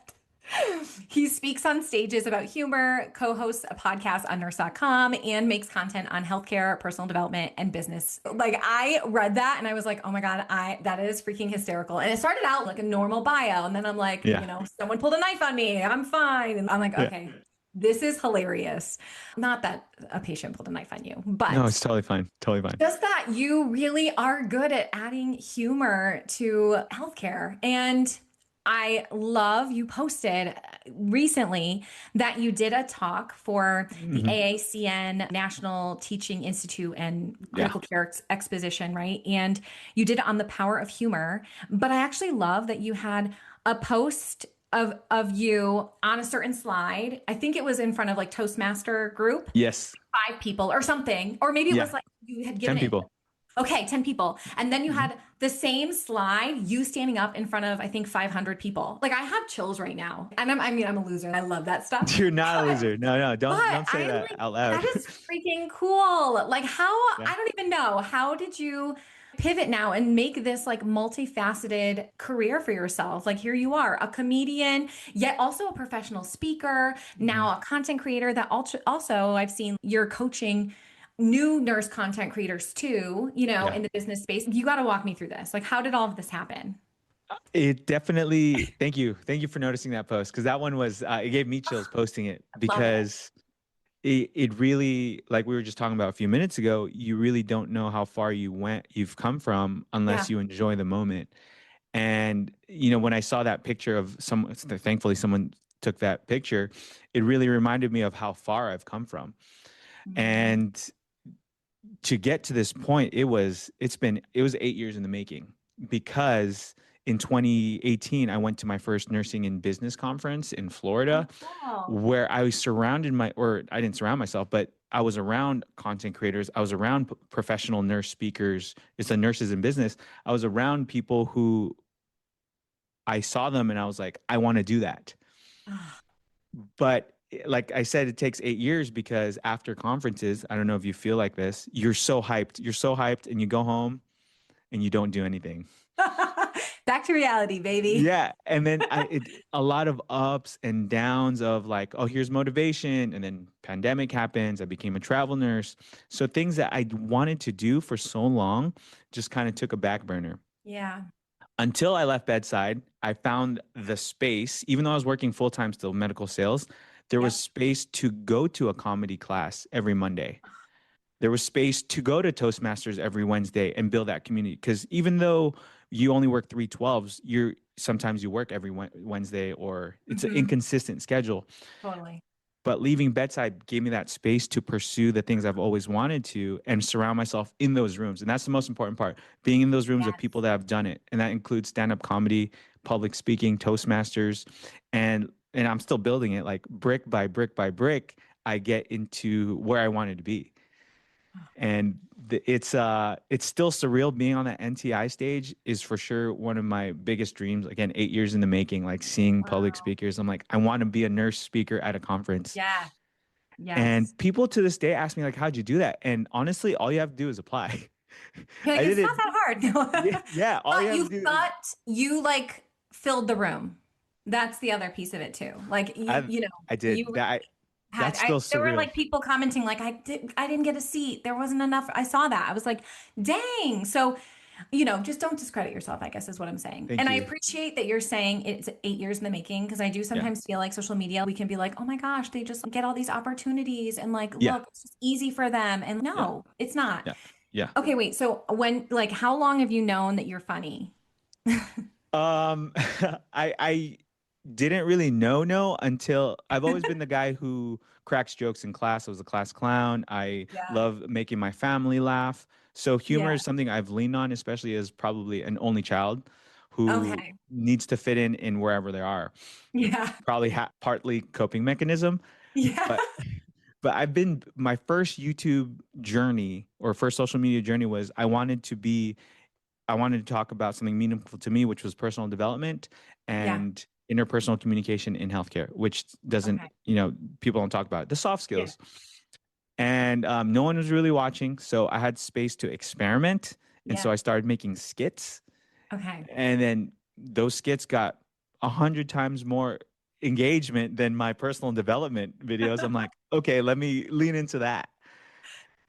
He speaks on stages about humor, co-hosts a podcast on nurse.com, and makes content on healthcare, personal development, and business. Like I read that and I was like, oh my God, that is freaking hysterical. And it started out like a normal bio. And then I'm like, Yeah. someone pulled a knife on me. I'm fine. And I'm like, Yeah. okay, this is hilarious. Not that a patient pulled a knife on you, but No, it's totally fine. Totally fine. just that you really are good at adding humor to healthcare. And I love you posted recently that you did a talk for the AACN National Teaching Institute and Critical Care Exposition, right? And you did it on the power of humor. But I actually love that you had a post of you on a certain slide. I think it was in front of like Toastmaster group, Yes. 5 people or something. Or maybe it was like you had given 10 people. Okay, 10 people. And then you had the same slide, you standing up in front of, I think, 500 people. Like I have chills right now. And I'm a loser. I love that stuff. You're not a loser. No, don't say that like, out loud. that is freaking cool. Like I don't even know. How did you pivot now and make this like multifaceted career for yourself? Like here you are, a comedian, yet also a professional speaker, now a content creator that also I've seen you're coaching new nurse content creators too, in the business space. You got to walk me through this. Like, how did all of this happen? It definitely, thank you. Thank you for noticing that post. Cause that one was, it gave me chills posting it because it really, like we were just talking about a few minutes ago, you really don't know how far you've come from unless you enjoy the moment. And, when I saw that picture of someone, thankfully someone took that picture, it really reminded me of how far I've come from. And to get to this point, it was 8 years in the making, because in 2018, I went to my first nursing and business conference in Florida, where I was I didn't surround myself, but I was around content creators. I was around professional nurse speakers. It's the nurses in business. I was around people who I saw them and I was like, I want to do that. But like I said, it takes 8 years because after conferences, I don't know if you feel like this, you're so hyped and you go home and you don't do anything. Back to reality, baby. Yeah. And then a lot of ups and downs of like, oh, here's motivation. And then pandemic happens. I became a travel nurse. So things that I wanted to do for so long just kind of took a back burner. Yeah. Until I left bedside, I found the space, even though I was working full-time still medical sales, there was space to go to a comedy class every Monday. There was space to go to Toastmasters every Wednesday and build that community. Because even though you only work 312s, sometimes you work every Wednesday, or it's an inconsistent schedule. Totally. But leaving bedside gave me that space to pursue the things I've always wanted to and surround myself in those rooms. And that's the most important part, being in those rooms of people that have done it. And that includes stand-up comedy, public speaking, Toastmasters. And I'm still building it, like brick by brick by brick, I get into where I wanted to be. And it's still surreal. Being on that NTI stage is for sure one of my biggest dreams. Again, 8 years in the making, like seeing public speakers. I'm like, I want to be a nurse speaker at a conference. Yeah. Yes. And people to this day ask me like, how'd you do that? And honestly, all you have to do is apply. Like, it's not that hard. Yeah. All you have to do you like filled the room. That's the other piece of it too. Like, I did. That's still surreal. There were like people commenting like, I didn't get a seat. There wasn't enough. I saw that. I was like, dang. So, just don't discredit yourself, I guess is what I'm saying. Thank you. I appreciate that you're saying it's 8 years in the making, because I do sometimes feel like social media, we can be like, oh my gosh, they just get all these opportunities and like, look, it's just easy for them. And no, it's not. Yeah. Okay, wait. So how long have you known that you're funny? I didn't really know until I've always been the guy who cracks jokes in class. I was a class clown. I love making my family laugh. So humor is something I've leaned on, especially as probably an only child who needs to fit in wherever they are. Yeah. Probably partly coping mechanism. Yeah. But my first YouTube journey or first social media journey was I wanted to talk about something meaningful to me, which was personal development and interpersonal communication in healthcare, which doesn't, Okay. people don't talk about it. The soft Yeah. skills. And no one was really watching. So I had space to experiment. And Yeah. so I started making skits. Okay. And then those skits got 100 times more engagement than my personal development videos. I'm like, okay, let me lean into that.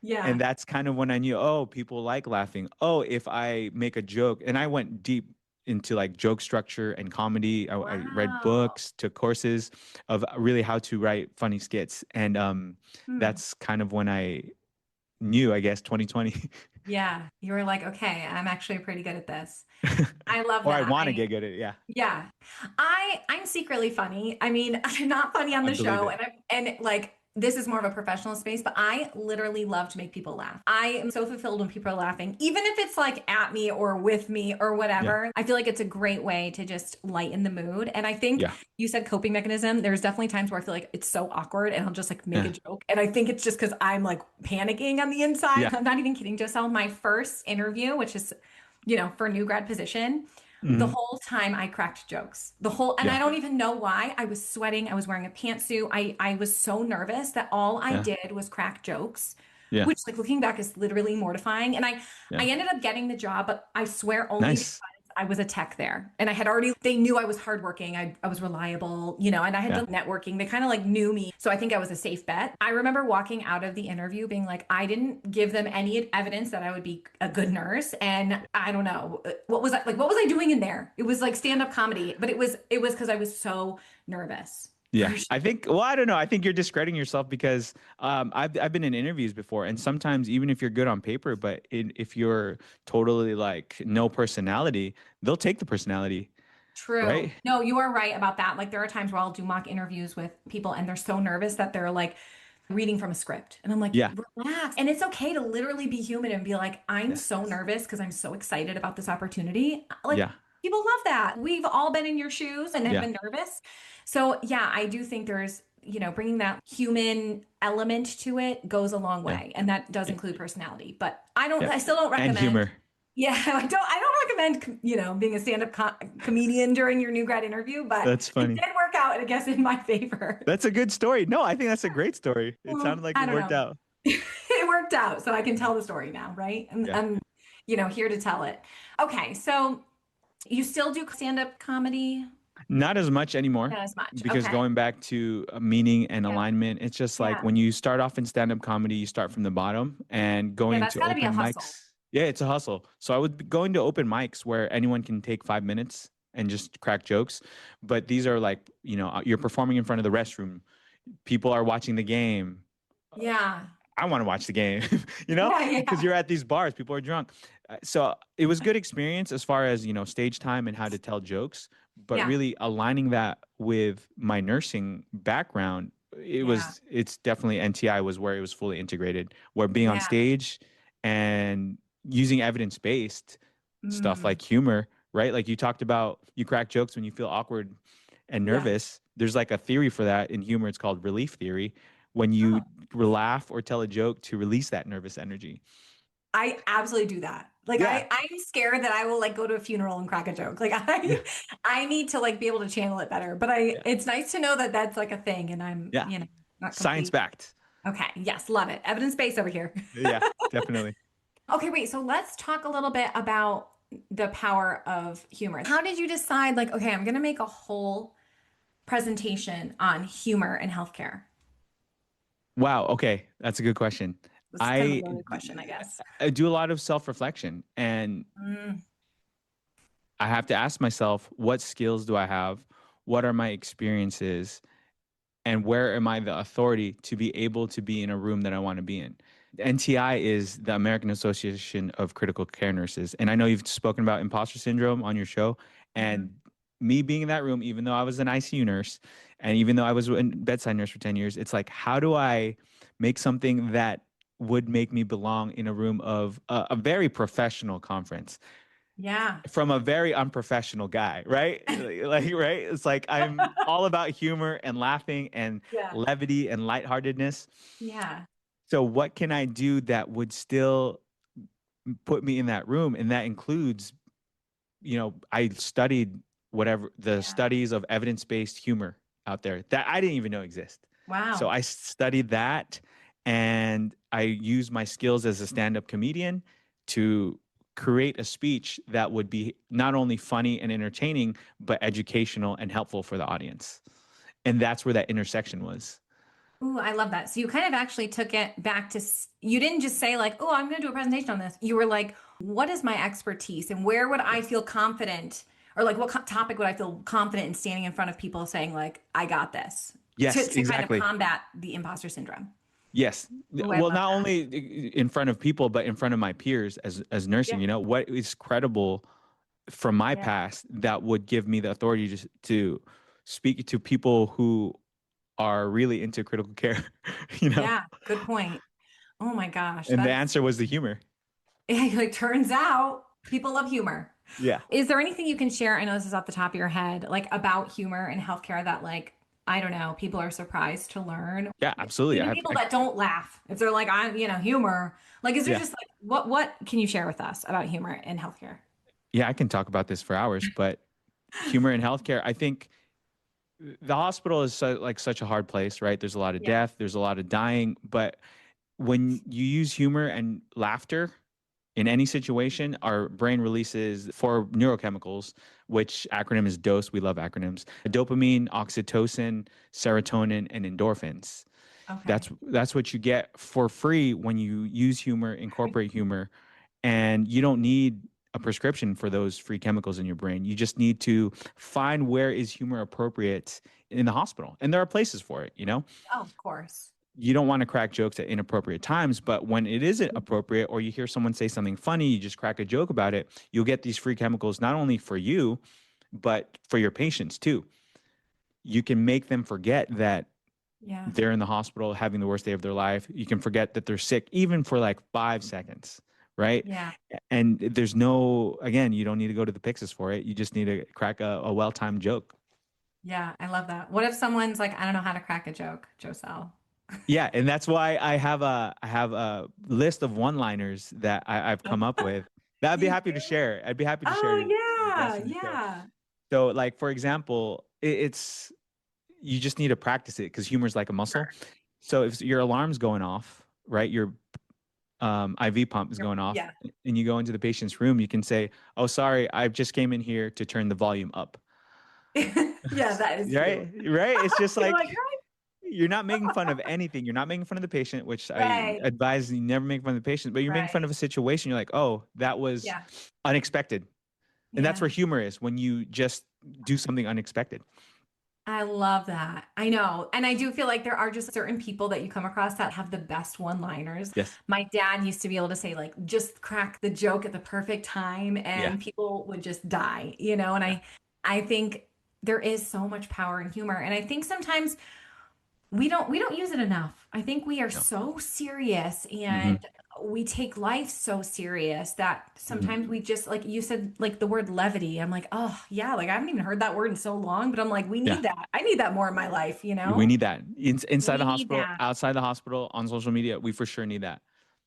Yeah. And that's kind of when I knew, oh, people like laughing. Oh, if I make a joke, and I went deep into like joke structure and comedy. I read Wow. books, took courses of really how to write funny skits. And Hmm. that's kind of when I knew, I guess, 2020. Yeah. You were like, okay, I'm actually pretty good at this. I love Or I that. want to get good at it. Yeah, Yeah. I'm secretly funny. I mean, I'm not funny on I the believe show it. and like this is more of a professional space, but I literally love to make people laugh. I am so fulfilled when people are laughing, even if it's like at me or with me or Yeah, whatever. I feel like it's a great way to just lighten the mood. And I think yeah, you said coping mechanism. There's definitely times where I feel like it's so awkward and I'll just like make a yeah, joke. And I think it's just because I'm like panicking on the inside. yeah. I'm not even kidding, Joselle. My first interview, which is, for a new grad position, the Hmm. whole time I cracked jokes. The whole, and I Yeah, don't even know why. I was sweating. I was wearing a pantsuit. I was so nervous that all I yeah, did was crack jokes, yeah, which like looking back is literally mortifying. And I yeah. ended up getting the job, but I swear only because Nice. I was a tech there. And I had already, they knew I was hardworking. I was reliable, and I had Yeah, done networking. They kind of like knew me. So I think I was a safe bet. I remember walking out of the interview being like, I didn't give them any evidence that I would be a good nurse. And I don't know, what was I doing in there? It was like stand-up comedy, but it was because I was so nervous. yeah. For sure. I think. Well, I don't know. I think you're discrediting yourself because I've been in interviews before, and sometimes even if you're good on paper, but if you're totally like no personality, they'll take the personality, True. right? No, you are right about that. Like there are times where I'll do mock interviews with people and they're so nervous that they're like reading from a script. And I'm like, Yeah. relax. And it's okay to literally be human and be like, I'm Yeah. so nervous because I'm so excited about this opportunity. Like Yeah. people love that. We've all been in your shoes and have Yeah. been nervous. So yeah, I do think there's, bringing that human element to it goes a long Yeah. way. And that does Yeah. include personality. But Yeah. I still don't And recommend. humor. Yeah, I don't recommend, being a stand-up comedian during your new grad interview, but That's it funny. did work out, I guess, in my favor. That's a good story. No, I think that's a great story. It Well, sounded like I it don't worked know. out. It worked out, so I can tell the story now, right? And Yeah. I'm here to tell it. Okay, so you still do stand-up comedy? Not as much anymore Not as much. because Okay. going back to meaning and Yeah. alignment, it's just like Yeah. when you start off in stand up comedy, you start from the bottom and Yeah, going that's to got to be a open hustle. mics. Yeah, it's a hustle. So I would be going to open mics where anyone can take 5 minutes and just crack jokes. But these are like, you're performing in front of the restroom. People are watching the game. Yeah. I want to watch the game, Yeah, because yeah. you're at these bars, people are drunk. So it was good experience as far as, stage time and how to tell jokes, but Yeah. really aligning that with my nursing background, Yeah. it's definitely NTI was where it was fully integrated, where being on Yeah. stage and using evidence-based stuff Mm. like humor, right? Like you talked about, you crack jokes when you feel awkward and Yeah. nervous. There's like a theory for that in humor. It's called relief theory. When you Oh. laugh or tell a joke to release that nervous energy. I absolutely do that. Like Yeah. I'm scared that I will like go to a funeral and crack a joke. Like Yeah. I need to like be able to channel it better. But Yeah. it's nice to know that that's like a thing and I'm, Yeah. not Science complete. backed. Okay. Yes, love it. Evidence-based over here. Yeah, definitely. Okay, wait. So let's talk a little bit about the power of humor. How did you decide like, okay, I'm going to make a whole presentation on humor in healthcare? Wow. Okay. That's a good question. This is kind of a I loaded question, I guess. I do a lot of self-reflection, and Mm, I have to ask myself, what skills do I have? What are my experiences? And where am I the authority to be able to be in a room that I want to be in? NTI is the American Association of Critical Care Nurses. And I know you've spoken about imposter syndrome on your show. mhm. And me being in that room, even though I was an ICU nurse and even though I was a bedside nurse for 10 years, it's like, how do I make something that would make me belong in a room of a very professional conference Yeah. from a very unprofessional guy, right? Like, right? It's like I'm all about humor and laughing and Yeah. levity and lightheartedness. Yeah. So what can I do that would still put me in that room? And that includes, I studied whatever the Yeah. studies of evidence-based humor out there that I didn't even know exist. So Wow. I studied that, and I used my skills as a stand-up comedian to create a speech that would be not only funny and entertaining, but educational and helpful for the audience. And that's where that intersection was. Ooh, I love that. So you kind of actually took it back to, you didn't just say like, oh, I'm going to do a presentation on this. You were like, what is my expertise and where would I feel confident or like what topic would I feel confident in standing in front of people saying like, I got this Yes, to kind of exactly. combat the imposter syndrome. Yes. Ooh, I Well, love not that. only in front of people, but in front of my peers as nursing, Yeah. what is credible from my Yeah. past that would give me the authority to speak to people who are really into critical care, you know? Yeah. Good point. Oh my gosh. And the That's, answer was the humor. like, turns out people love humor. Yeah. Is there anything you can share? I know this is off the top of your head, like about humor in healthcare that, like, I don't know, people are surprised to learn. Yeah, absolutely. Even people that don't laugh, if they're like, I'm, humor. Like, is there Yeah. just like what can you share with us about humor in healthcare? Yeah, I can talk about this for hours, but humor in healthcare, I think the hospital is like such a hard place, right? There's a lot of Yeah. death, there's a lot of dying, but when you use humor and laughter in any situation, our brain releases four neurochemicals, which acronym is DOSE. We love acronyms: dopamine, oxytocin, serotonin, and endorphins. Okay. That's what you get for free when you use humor, incorporate humor, and you don't need a prescription for those free chemicals in your brain. You just need to find where is humor appropriate in the hospital, and there are places for it. Oh, of course. You don't want to crack jokes at inappropriate times, but when it isn't appropriate or you hear someone say something funny, you just crack a joke about it, you'll get these free chemicals not only for you, but for your patients too. You can make them forget that Yeah. they're in the hospital having the worst day of their life. You can forget that they're sick even for like 5 seconds, right? Yeah. And there's no, again, you don't need to go to the Pyxis for it. You just need to crack a well-timed joke. Yeah. I love that. What if someone's like, I don't know how to crack a joke, Josel? Yeah, and that's why I have a list of one-liners that I've come up with that I'd be You happy to do? share. I'd be happy to share Oh, to the rest yeah. of the show. Yeah. So, like for example, it's you just need to practice it because humor's like a muscle. So if your alarm's going off, right, your IV pump is going off, Yeah. and you go into the patient's room, you can say, "Oh, sorry, I just came in here to turn the volume up." Yeah, that is Right, cute. right. It's just You're like like, right. you're not making fun of anything. You're not making fun of the patient, which I Right. advise you never make fun of the patient, but you're making fun Right. of a situation. You're like, oh, that was Yeah. unexpected. And that's Yeah. where humor is when you just do something unexpected. I love that. I know. And I do feel like there are just certain people that you come across that have the best one-liners. Yes. My dad used to be able to say, like, just crack the joke at the perfect time Yeah. and people would just die, and Yeah. I think there is so much power in humor. And I think sometimes we don't use it enough. I think we are No. so serious Hmm. and we take life so serious that Hmm. sometimes we just, like you said, like the word levity. I'm like, oh yeah, like I haven't even heard that word in so long, but I'm like, we Yeah. need that. I need that more in my life, We need that inside the We need hospital, that. outside the hospital, on social media. We for sure need that.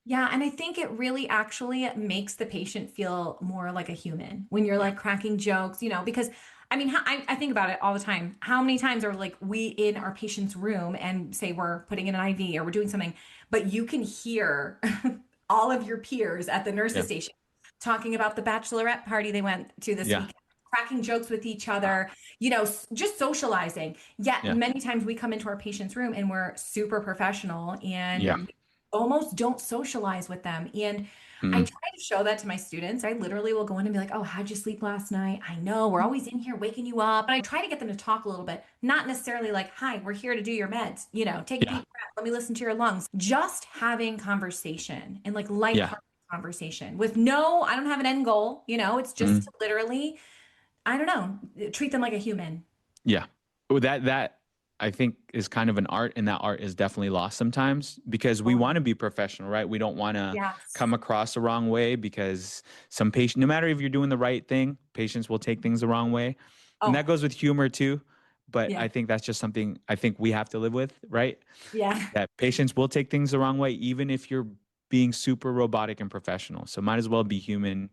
Yeah, and I think it really actually makes the patient feel more like a human when you're Yeah. like cracking jokes, because I mean, I think about it all the time. How many times are like we in our patient's room and say we're putting in an IV or we're doing something, but you can hear all of your peers at the nurse's Yeah. station talking about the bachelorette party they went to this Yeah. weekend, cracking jokes with each Ah, other, just socializing. Yet yeah. many times we come into our patient's room and we're super professional Yeah. and almost don't socialize with them. And I Mhm. try to show that to my students. I literally will go in and be like, oh, how'd you sleep last night? I know we're always in here waking you up. But I try to get them to talk a little bit, not necessarily like, hi, we're here to do your meds. Take a Yeah. deep breath. Let me listen to your lungs. Just having conversation and like Yeah. lighthearted conversation with no, I don't have an end goal. It's just Mhm. to literally, I don't know, treat them like a human. Yeah. Well, that I think is kind of an art, and that art is definitely lost sometimes because we want to Totally. be professional, right? We don't want to Yes. come across the wrong way because some patient, no matter if you're doing the right thing, patients will take things the wrong way. And that Oh, goes with humor too. But yeah. I think that's just something I think we have to live with, right? Yeah. That patients will take things the wrong way, even if you're being super robotic and professional. So might as well be human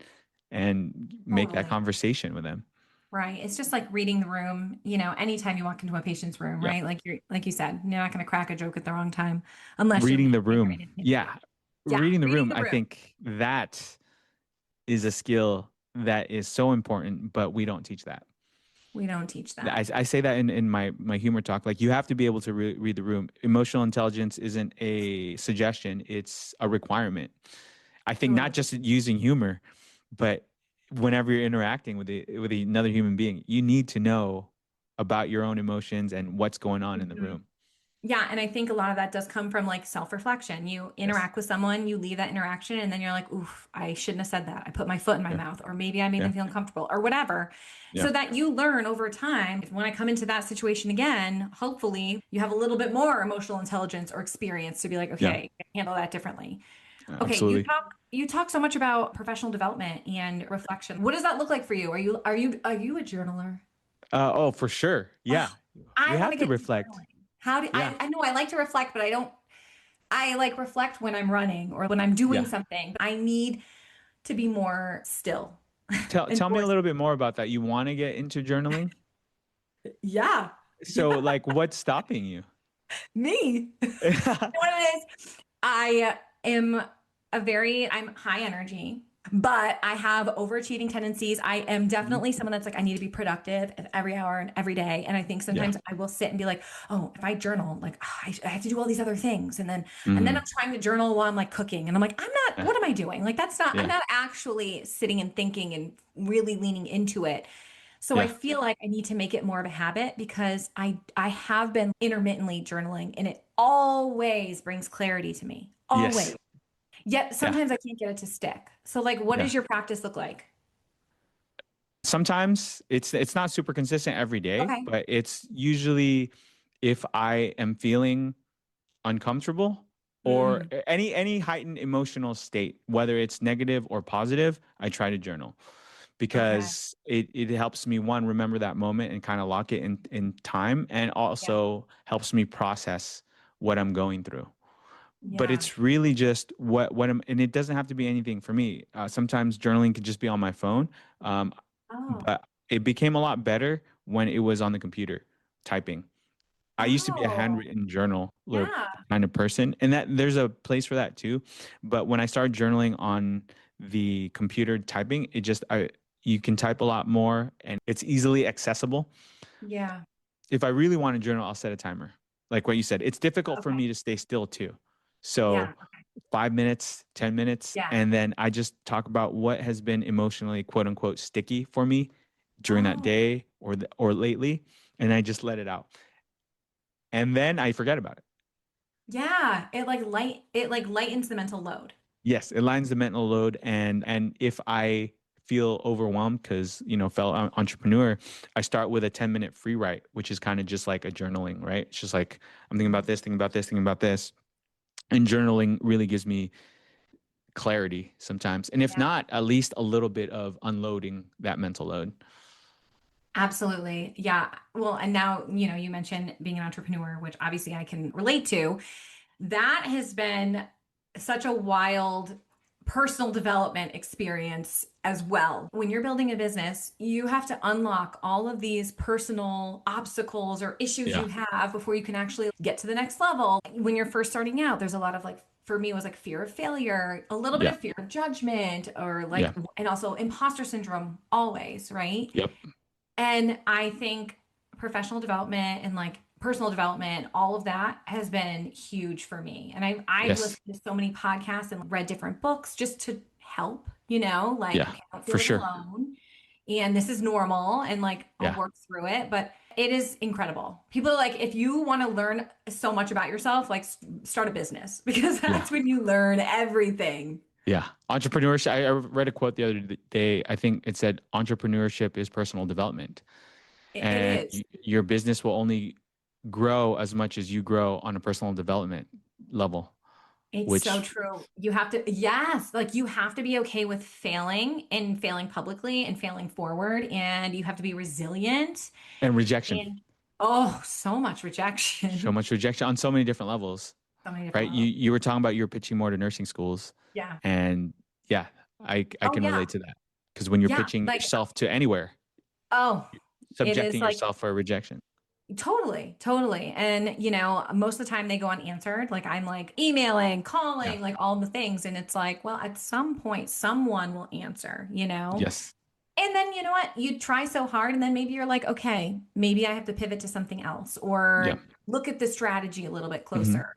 and make that Totally. conversation with them. Right. It's just like reading the room, anytime you walk into a patient's room, Yeah. right? Like you said, you're not going to crack a joke at the wrong time unless you're Reading the being room. trained in Yeah. community. Yeah, Reading the reading room. the I room. think that is a skill that is so important, but we don't teach that. We don't teach that. I say that in my humor talk. Like you have to be able to read the room. Emotional intelligence isn't a suggestion; it's a requirement. I think not Totally. just using humor, but whenever you're interacting with another human being, you need to know about your own emotions and what's going on in the Mhm. room. Yeah, and I think a lot of that does come from like self-reflection. You Yes. interact with someone, you leave that interaction, and then you're like, oof, I shouldn't have said that. I put my foot in my Yeah. mouth, or maybe I made Yeah. them feel uncomfortable, or whatever. Yeah. So that you learn over time. When I come into that situation again, hopefully you have a little bit more emotional intelligence or experience to be like, Yeah. okay, I can handle that differently. Okay, you Absolutely. talk you talk so much about professional development and reflection. What does that look like for you? Are you a journaler? Oh, for sure. Yeah. Oh, We I want have to to get into reflect. journaling. How do Yeah. I know I like to reflect, but I don't I like reflect when I'm running or when I'm doing Yeah. something. I need to be more still and Tell me a more little bit more about that. You want to get into journaling? yeah. So, like, what's stopping you? Me. You know what it is? I am I'm high energy, but I have overachieving tendencies. I am Mhm. definitely someone that's like, I need to be productive at every hour and every day. And I think Yeah. sometimes I will sit and be like, oh, if I journal, like I have to do all these other things. And then I'm Hmm. trying to journal while I'm like cooking. And I'm like, what am I doing? Like I'm Yeah. not actually sitting and thinking and really leaning into it. So I Yeah. feel like I need to make it more of a habit because I have been intermittently journaling and it always brings clarity to me. Yes. Always. Yet Yeah. sometimes I can't get it to stick. So like what Yeah. does your practice look like? Sometimes it's not super consistent every day, Okay. but it's usually if I am feeling uncomfortable or Mm, any heightened emotional state, whether it's negative or positive, I try to journal okay. because it helps me one remember that moment and kind of lock it in time and Yeah. also helps me process what I'm going through. But Yeah. it's really just what I'm, and it doesn't have to be anything for me. Sometimes journaling could just be on my phone. Um, Oh. but it became a lot better when it was on the computer typing. I used to be a Oh. handwritten journal Yeah. kind of person, and that there's a place for that too. But when I started journaling on the computer typing, you can type a lot more and it's easily accessible. Yeah. If I really want to journal, I'll set a timer. Like what you said, it's difficult for Okay. me to stay still too. Yeah. So 5 minutes, 10 minutes, Yeah. and then I just talk about what has been emotionally quote unquote sticky for me during that Oh. day or lately, and I just let it out. And then I forget about it. Yeah. It like lightens the mental load. Yes, it lines the mental load, and if I feel overwhelmed because fellow entrepreneur, I start with a 10-minute free write, which is kind of just like a journaling, right? It's just like I'm thinking about this, thinking about this, thinking about this, and journaling really gives me clarity sometimes, and if Yeah. not, at least a little bit of unloading that mental load. Absolutely. Yeah. Well, and now, you mentioned being an entrepreneur, which obviously I can relate to. That has been such a wild personal development experience as well. When you're building a business, you have to unlock all of these personal obstacles or issues Yeah, you have before you can actually get to the next level. When you're first starting out, there's a lot of like, for me, it was like fear of failure, a little bit yeah, of fear of judgment, or like, yeah, and also imposter syndrome, always, right? yep, And I think professional development and like personal development, all of that has been huge for me. And I've yes, listened to so many podcasts and read different books just to help, like, yeah, okay, I don't feel for like sure. alone. And this is normal and like I'll Yeah, work through it. But it is incredible. People are like, if you want to learn so much about yourself, like start a business because yeah, that's when you learn everything. yeah. Entrepreneurship. I read a quote the other day. I think it said entrepreneurship is personal development, It and is. your business will only grow as much as you grow on a personal development level, It's so which true. You have to, yes, like you have to be okay with failing and failing publicly and failing forward. And you have to be resilient. and rejection. And oh, so much So rejection. much rejection on so many different levels, So many different right? You levels. you were talking about you're pitching more to nursing schools, Yeah. and yeah, I Oh, can yeah. relate to that because when you're Yeah. pitching Like yourself to anywhere, Oh, it is Subjecting like yourself for rejection. totally, totally. And, most of the time they go unanswered. Like I'm like emailing, Yeah. calling, like all the things. And it's like, well, at some point, someone will answer. Yes. And then you know what? You try so hard, and then maybe you're like, okay, maybe I have to pivot to something else Yeah. or look at the strategy a little bit Hmm. closer.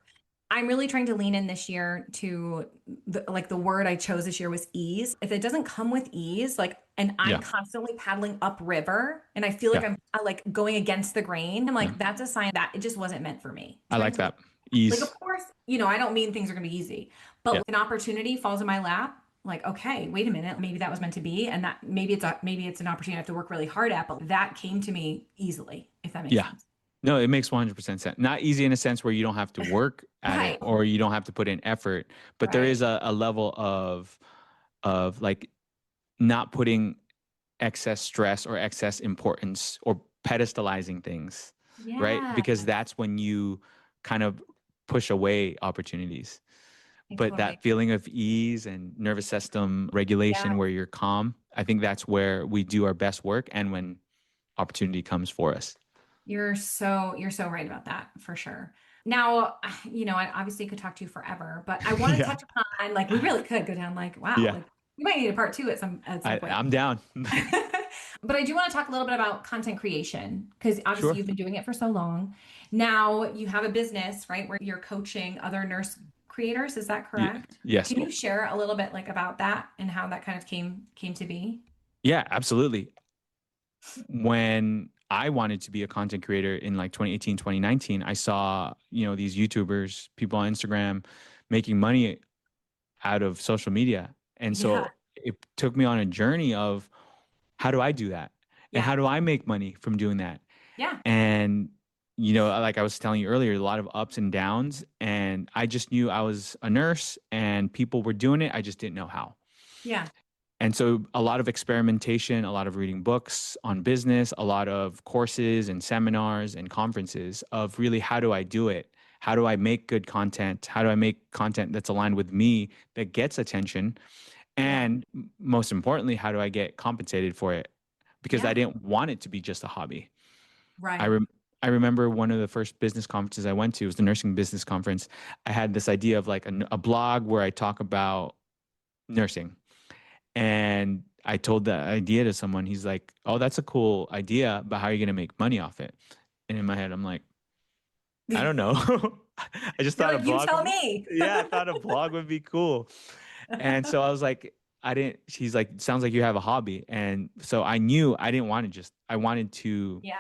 I'm really trying to lean in this year to the word I chose this year was ease. If it doesn't come with ease, like, and I'm Yeah. constantly paddling upriver and I feel like Yeah. I'm like going against the grain, I'm Yeah. like, that's a sign that it just wasn't meant for me. I Trying like to that. like, of Ease. course, I don't mean things are going to be easy, but Yeah. an opportunity falls in my lap. Like, okay, wait a minute, maybe that was meant to be, and that maybe it's an opportunity I have to work really hard at, but that came to me easily, if that makes Yeah. sense. No, it makes 100% sense. Not easy in a sense where you don't have to work at it Right, or you don't have to put in effort, but there right, is a level of like not putting excess stress or excess importance or pedestalizing things, right? yeah, Because that's when you kind of push away opportunities. I But totally, that feeling of ease and nervous system yeah. regulation where you're calm, I think that's where we do our best work and when opportunity comes for us. You're so right about that for sure. Now, I obviously could talk to you forever, but I want to Yeah. touch upon like we really could go down like wow, Yeah. like we might need a part two at some point. I'm down. But I do want to talk a little bit about content creation because obviously Sure. you've been doing it for so long. Now you have a business, right, where you're coaching other nurse creators. Is that Yeah. correct? Yes. Can you share a little bit like about that and how that kind of came to be? Yeah, absolutely. When I wanted to be a content creator in like 2018, 2019, I saw, these YouTubers, people on Instagram making money out of social media. And Yeah, so it took me on a journey of how do I do that? And yeah, how do I make money from doing that? yeah, And, like I was telling you earlier, a lot of ups and downs. And I just knew I was a nurse and people were doing it. I just didn't know how. yeah, And so a lot of experimentation, a lot of reading books on business, a lot of courses and seminars and conferences of really how do I do it? How do I make good content? How do I make content that's aligned with me that gets attention? yeah, And most importantly, how do I get compensated for it? Because I yeah. didn't want it to be just a hobby. I Right. rem- I remember one of the first business conferences I went to was the nursing business conference. I had this idea of like a blog where I talk about nursing. And I told that idea to someone. He's like, "Oh, that's a cool idea, but how are you going to make money off it?" And in my head, I'm like, "I don't know." I just You're thought a like, you blog. tell me. Yeah, I thought a blog would be cool. And so I was like, I didn't. She's like, "Sounds like you have a hobby." And so I knew I didn't want to just. I wanted to. Yeah,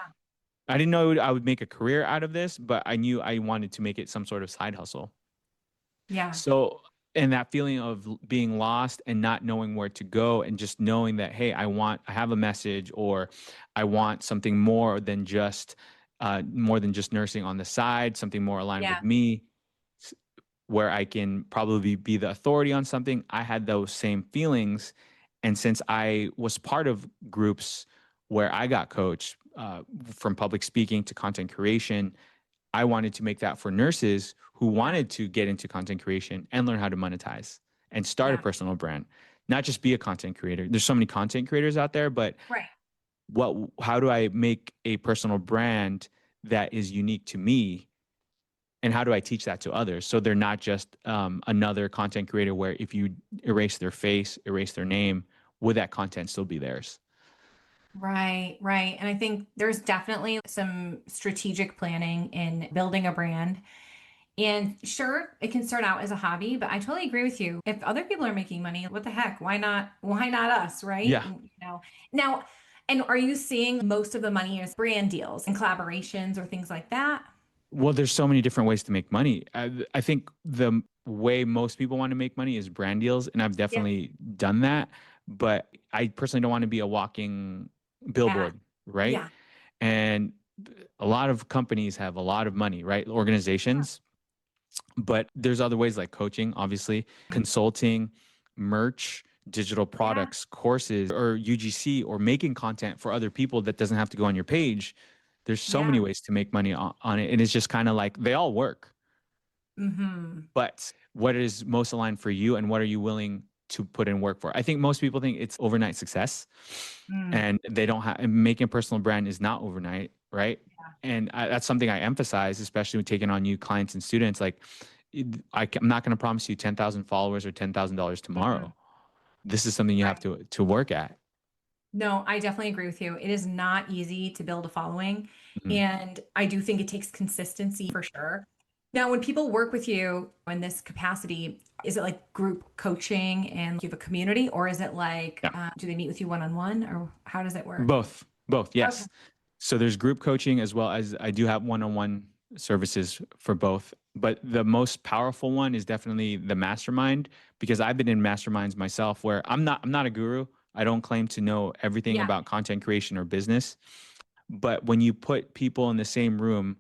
I didn't know I would make a career out of this, but I knew I wanted to make it some sort of side hustle. yeah, So, and that feeling of being lost and not knowing where to go, and just knowing that, hey, I have a message, or I want something more than just nursing on the side, something more aligned with yeah, me, where I can probably be the authority on something. I had those same feelings. And since I was part of groups where I got coached, from public speaking to content creation, I wanted to make that for nurses who yeah, wanted to get into content creation and learn how to monetize and start a yeah. personal brand, not just be a content creator. There's so many content creators out there, but Right. how do I make a personal brand that is unique to me? And how do I teach that to others so they're not just another content creator where if you erase their face, erase their name, would that content still be theirs? Right, right. And I think there's definitely some strategic planning in building a brand. And sure, it can start out as a hobby, but I totally agree with you. If other people are making money, what the heck? Why not us, right? Yeah. Now, and are you seeing most of the money is brand deals and collaborations or things like that? Well, there's so many different ways to make money. I think the way most people want to make money is brand deals, and I've Yeah. definitely done that. But I personally don't want to be a walking Ad. billboard, right? Yeah. And a lot of companies have a lot of money, right? Organizations, but there's other ways like coaching, obviously, consulting, merch, digital Yeah. products, courses, or UGC, or making content for other people that doesn't have to go on your page. There's so many Yeah. ways to make money on it. And it's just kind of like they all work. Mm-hmm. But what is most aligned for you and what are you willing to put in work for. I think most people think it's overnight success, Mm, and they don't have making a personal brand is not overnight, right? yeah. And that's something I emphasize, especially when taking on new clients and students. Like, I'm not going to promise you 10,000 followers or $10,000 Mm-mm. tomorrow. This is something you have Right. to work at. No, I definitely agree with you. It is not easy to build a following. Mhm. And I do think it takes consistency for sure. Now, when people work with you in this capacity, is it like group coaching and you have a community, or is it like, Yeah. do they meet with you one on one, or how does it work? Both, Okay. yes. So there's group coaching as well as I do have one-on-one services for both. But the most powerful one is definitely the mastermind, because I've been in masterminds myself where I'm not a guru. I don't claim to know everything Yeah, about content creation or business. But when you put people in the same room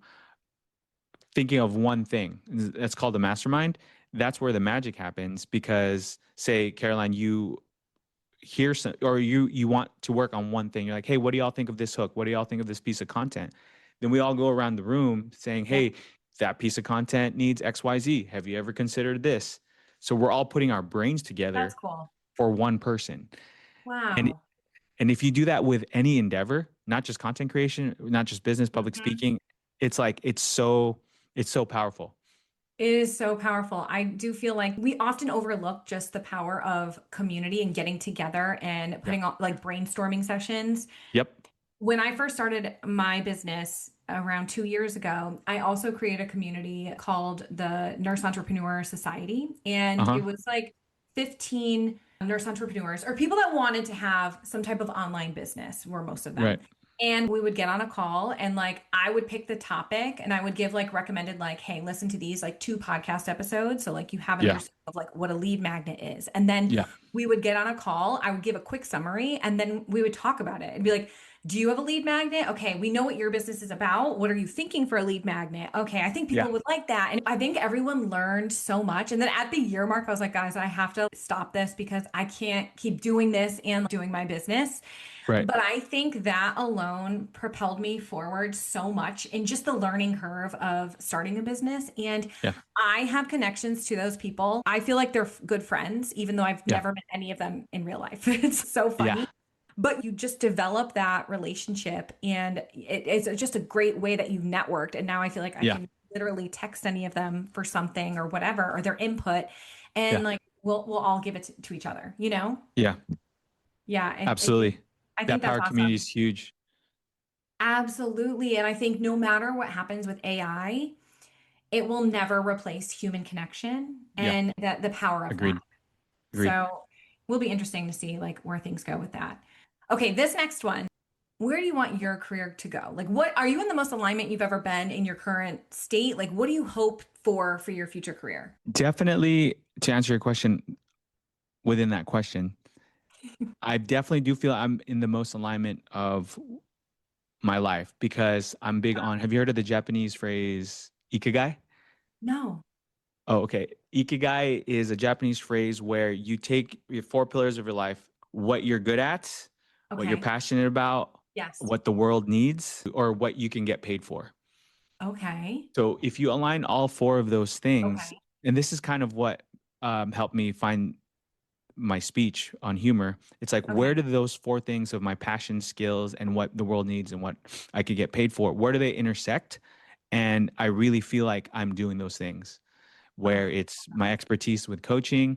thinking of one thing, that's called the mastermind, that's where the magic happens. Because say, Caroline, you hear some, or you want to work on one thing. You're like, hey, what do y'all think of this hook? What do y'all think of this piece of content? Then we all go around the room saying, yeah, hey, that piece of content needs XYZ. Have you ever considered this? So we're all putting our brains that's together cool. for one person. And Wow. and if you do that with any endeavor, not just content creation, not just business, public Mhm. speaking, it's like it's so powerful. It is so powerful. I do feel like we often overlook just the power of community and getting together and Yeah. putting on like brainstorming sessions. Yep. When I first started my business around 2 years ago, I also created a community called the Nurse Entrepreneur Society. And Uh-huh. it was like 15 nurse entrepreneurs or people that wanted to have some type of online business, were most of them. Right. And we would get on a call and like I would pick the topic and I would give like recommended like, hey, listen to these like 2 podcast episodes. So like you have an Yeah. understanding of like what a lead magnet is. And then Yeah. we would get on a call. I would give a quick summary and then we would talk about it and be like, do you have a lead magnet? Okay, we know what your business is about. What are you thinking for a lead magnet? Okay, I think Yeah. people would like that. And I think everyone learned so much. And then at the year mark, I was like, guys, I have to stop this because I can't keep doing this and doing my business. Right. But I think that alone propelled me forward so much in just the learning curve of starting a business. And Yeah. I have connections to those people. I feel like they're good friends, even though I've Yeah. never met any of them in real life. It's so Yeah. funny. But you just develop that relationship, and it's just a great way that you've networked. And now I feel like I Yeah. can literally text any of them for something or whatever, or their input, and Yeah. like we'll all give it to each other, you know? Yeah. Yeah, Absolutely. I That think that's power community awesome. is huge. Absolutely. And I think no matter what happens with AI, it will never replace human connection Yeah. and that the power of that. Agreed. Agreed. So will be interesting to see like where things go with that. Okay, this next one. Where do you want your career to go? Like what are you in the most alignment you've ever been in your current state? Like what do you hope for your future career? Definitely, to answer your question within that question, I definitely do feel I'm in the most alignment of my life because I'm big on, have you heard of the Japanese phrase ikigai? No. Oh, okay. Ikigai is a Japanese phrase where you take your 4 pillars of your life, what you're good at, what you're Okay. passionate about, Yes. what the world needs, or what you can get paid for. Okay. So if you align all four of those things, Okay. and this is kind of what helped me find my speech on humor. It's like, where Okay. do those four things of my passion, skills, and what the world needs and what I could get paid for, where do they intersect? And I really feel like I'm doing those things Oh. where it's my expertise with coaching,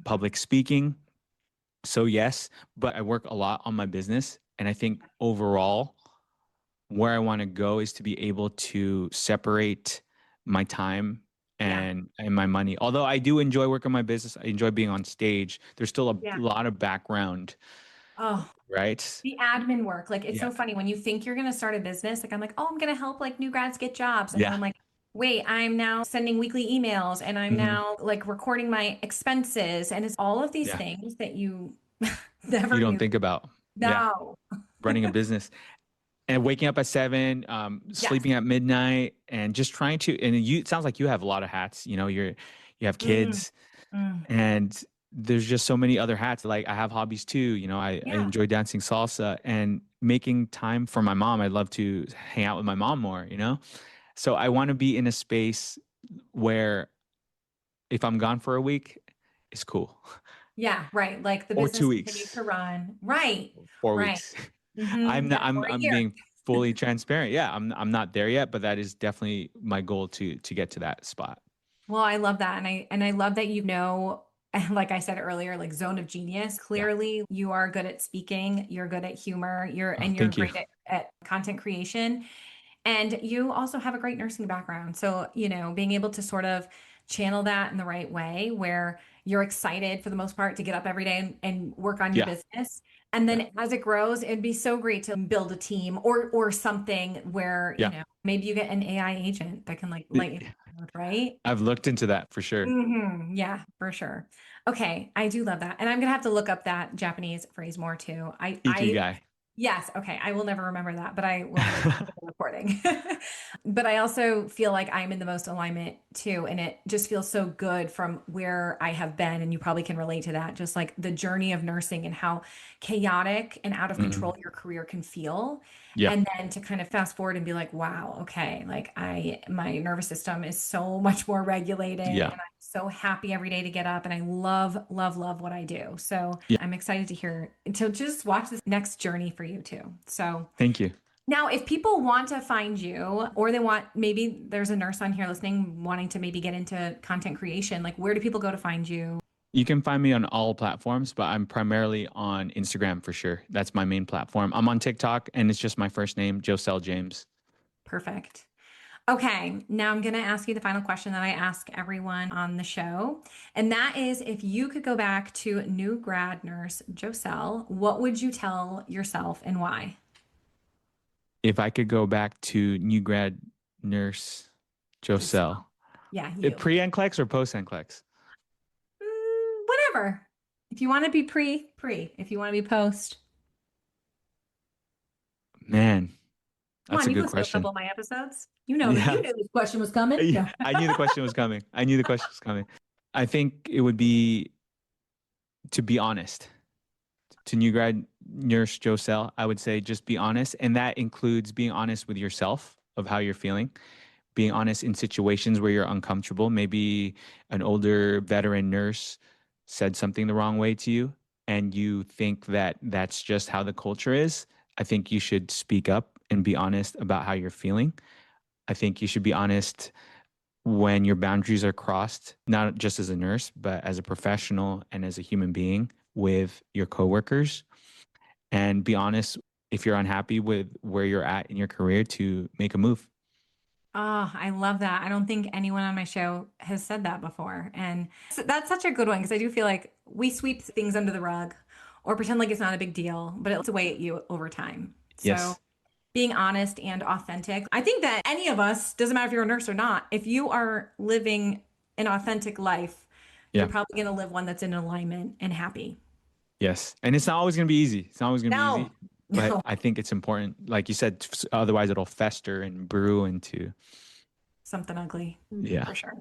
public speaking. So, yes, but I work a lot on my business. And I think overall, where I want to go is to be able to separate my time Yeah. and my money. Although I do enjoy working my business, I enjoy being on stage. There's still a Yeah. lot of background, Oh, right? the admin work. Like it's Yeah. so funny when you think you're going to start a business. Like I'm like, oh, I'm going to help like new grads get jobs. And then Yeah. I'm like, wait, I'm now sending weekly emails and I'm Hmm. now like recording my expenses. And it's all of these Yeah. things that you You never don't knew. think about, yeah, No. running a business and waking up at 7, Yes. sleeping at midnight, and just trying to. And you, it sounds like you have a lot of hats. You have Mm, kids, mm. and there's just so many other hats. Like I have hobbies too. I Yeah. enjoy dancing salsa and making time for my mom. I'd love to hang out with my mom more. So I want to be in a space where if I'm gone for a week, it's cool. Yeah, right. Like the or business 2 continues weeks, to run. Right. 4 Right. weeks. Yeah, or a I'm year. being fully transparent. Yeah, I'm not there yet, but that is definitely my goal to get to that spot. Well, I love that. And I love that and like I said earlier, like zone of genius. Yeah. Clearly you are good at speaking, you're good at humor, Oh, you're thank you. great at content creation. And you also have a great nursing background. So, being able to sort of channel that in the right way where you're excited for the most part to get up every day and work on your Yeah. business. And Yeah. then as it grows, it'd be so great to build a team or something where, Yeah. maybe you get an AI agent that can like light you up, right? I've looked into that for sure. Yeah, for sure. Okay, I do love that. And I'm gonna have to look up that Japanese phrase more too. Ikigai. Yes, okay. I will never remember that, but I will have it for the recording. But I also feel like I'm in the most alignment too. And it just feels so good from where I have been. And you probably can relate to that, just like the journey of nursing and how chaotic and out of control Mhm. your career can feel. Yeah. And then to kind of fast forward and be like, wow, okay, like my nervous system is so much more regulated and Yeah. I'm so happy every day to get up and I love, love, love what I do. So Yeah. I'm excited to just watch this next journey for you too. So Thank you. now, if people want to find you, or maybe there's a nurse on here listening wanting to maybe get into content creation, like where do people go to find you? You can find me on all platforms, but I'm primarily on Instagram for sure. That's my main platform. I'm on TikTok and it's just my first name, Joscel James. Perfect. Okay, now I'm going to ask you the final question that I ask everyone on the show. And that is if you could go back to new grad nurse Joscel, what would you tell yourself and why? If I could go back to new grad nurse Joscel. Joscel, Yeah, you. pre-NCLEX or post-NCLEX? Whatever. If you want to be pre. If you want to be post. Man, Come that's on, a you've good listened to a couple question. of my episodes. You know that you Yeah. knew this question was coming. Yeah, No. I knew the question was coming. I knew the question was coming. I think it would be to be honest. To new grad nurse Josel, I would say just be honest. And that includes being honest with yourself of how you're feeling, being honest in situations where you're uncomfortable. Maybe an older veteran nurse said something the wrong way to you, and you think that that's just how the culture is. I think you should speak up and be honest about how you're feeling. I think you should be honest when your boundaries are crossed, not just as a nurse, but as a professional and as a human being with your coworkers. And be honest if you're unhappy with where you're at in your career to make a move. Oh, I love that. I don't think anyone on my show has said that before. And that's such a good one because I do feel like we sweep things under the rug or pretend like it's not a big deal, but it's away at you over time. So Yes. being honest and authentic. I think that any of us, doesn't matter if you're a nurse or not, if you are living an authentic life, you're Yeah. probably going to live one that's in alignment and happy. Yes. And it's not always going to be easy. It's not always going to be No, easy, but no, I think it's important. Like you said, otherwise it'll fester and brew into, something ugly yeah. for sure.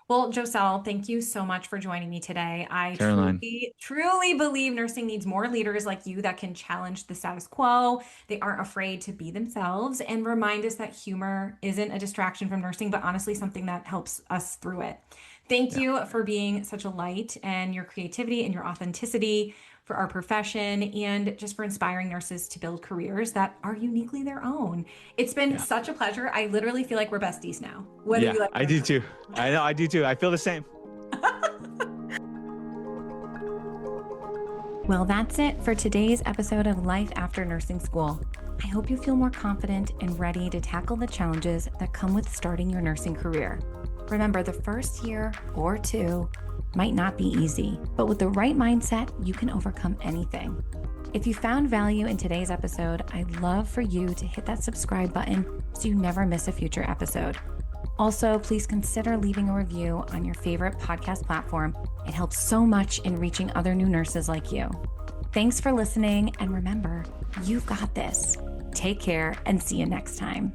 Well, Josel, thank you so much for joining me today. I Caroline. truly, truly believe nursing needs more leaders like you that can challenge the status quo. They aren't afraid to be themselves and remind us that humor isn't a distraction from nursing, but honestly something that helps us through it. Thank Yeah. you for being such a light and your creativity and your authenticity for our profession and just for inspiring nurses to build careers that are uniquely their own. It's been Yeah. such a pleasure. I literally feel like we're besties now, whether Yeah. you like I it or do not. too. I know. I do too. I feel the same. Well, that's it for today's episode of Life After Nursing School. I hope you feel more confident and ready to tackle the challenges that come with starting your nursing career. Remember, the first year or two might not be easy, but with the right mindset, you can overcome anything. If you found value in today's episode, I'd love for you to hit that subscribe button so you never miss a future episode. Also, please consider leaving a review on your favorite podcast platform. It helps so much in reaching other new nurses like you. Thanks for listening, and remember, you've got this. Take care and see you next time.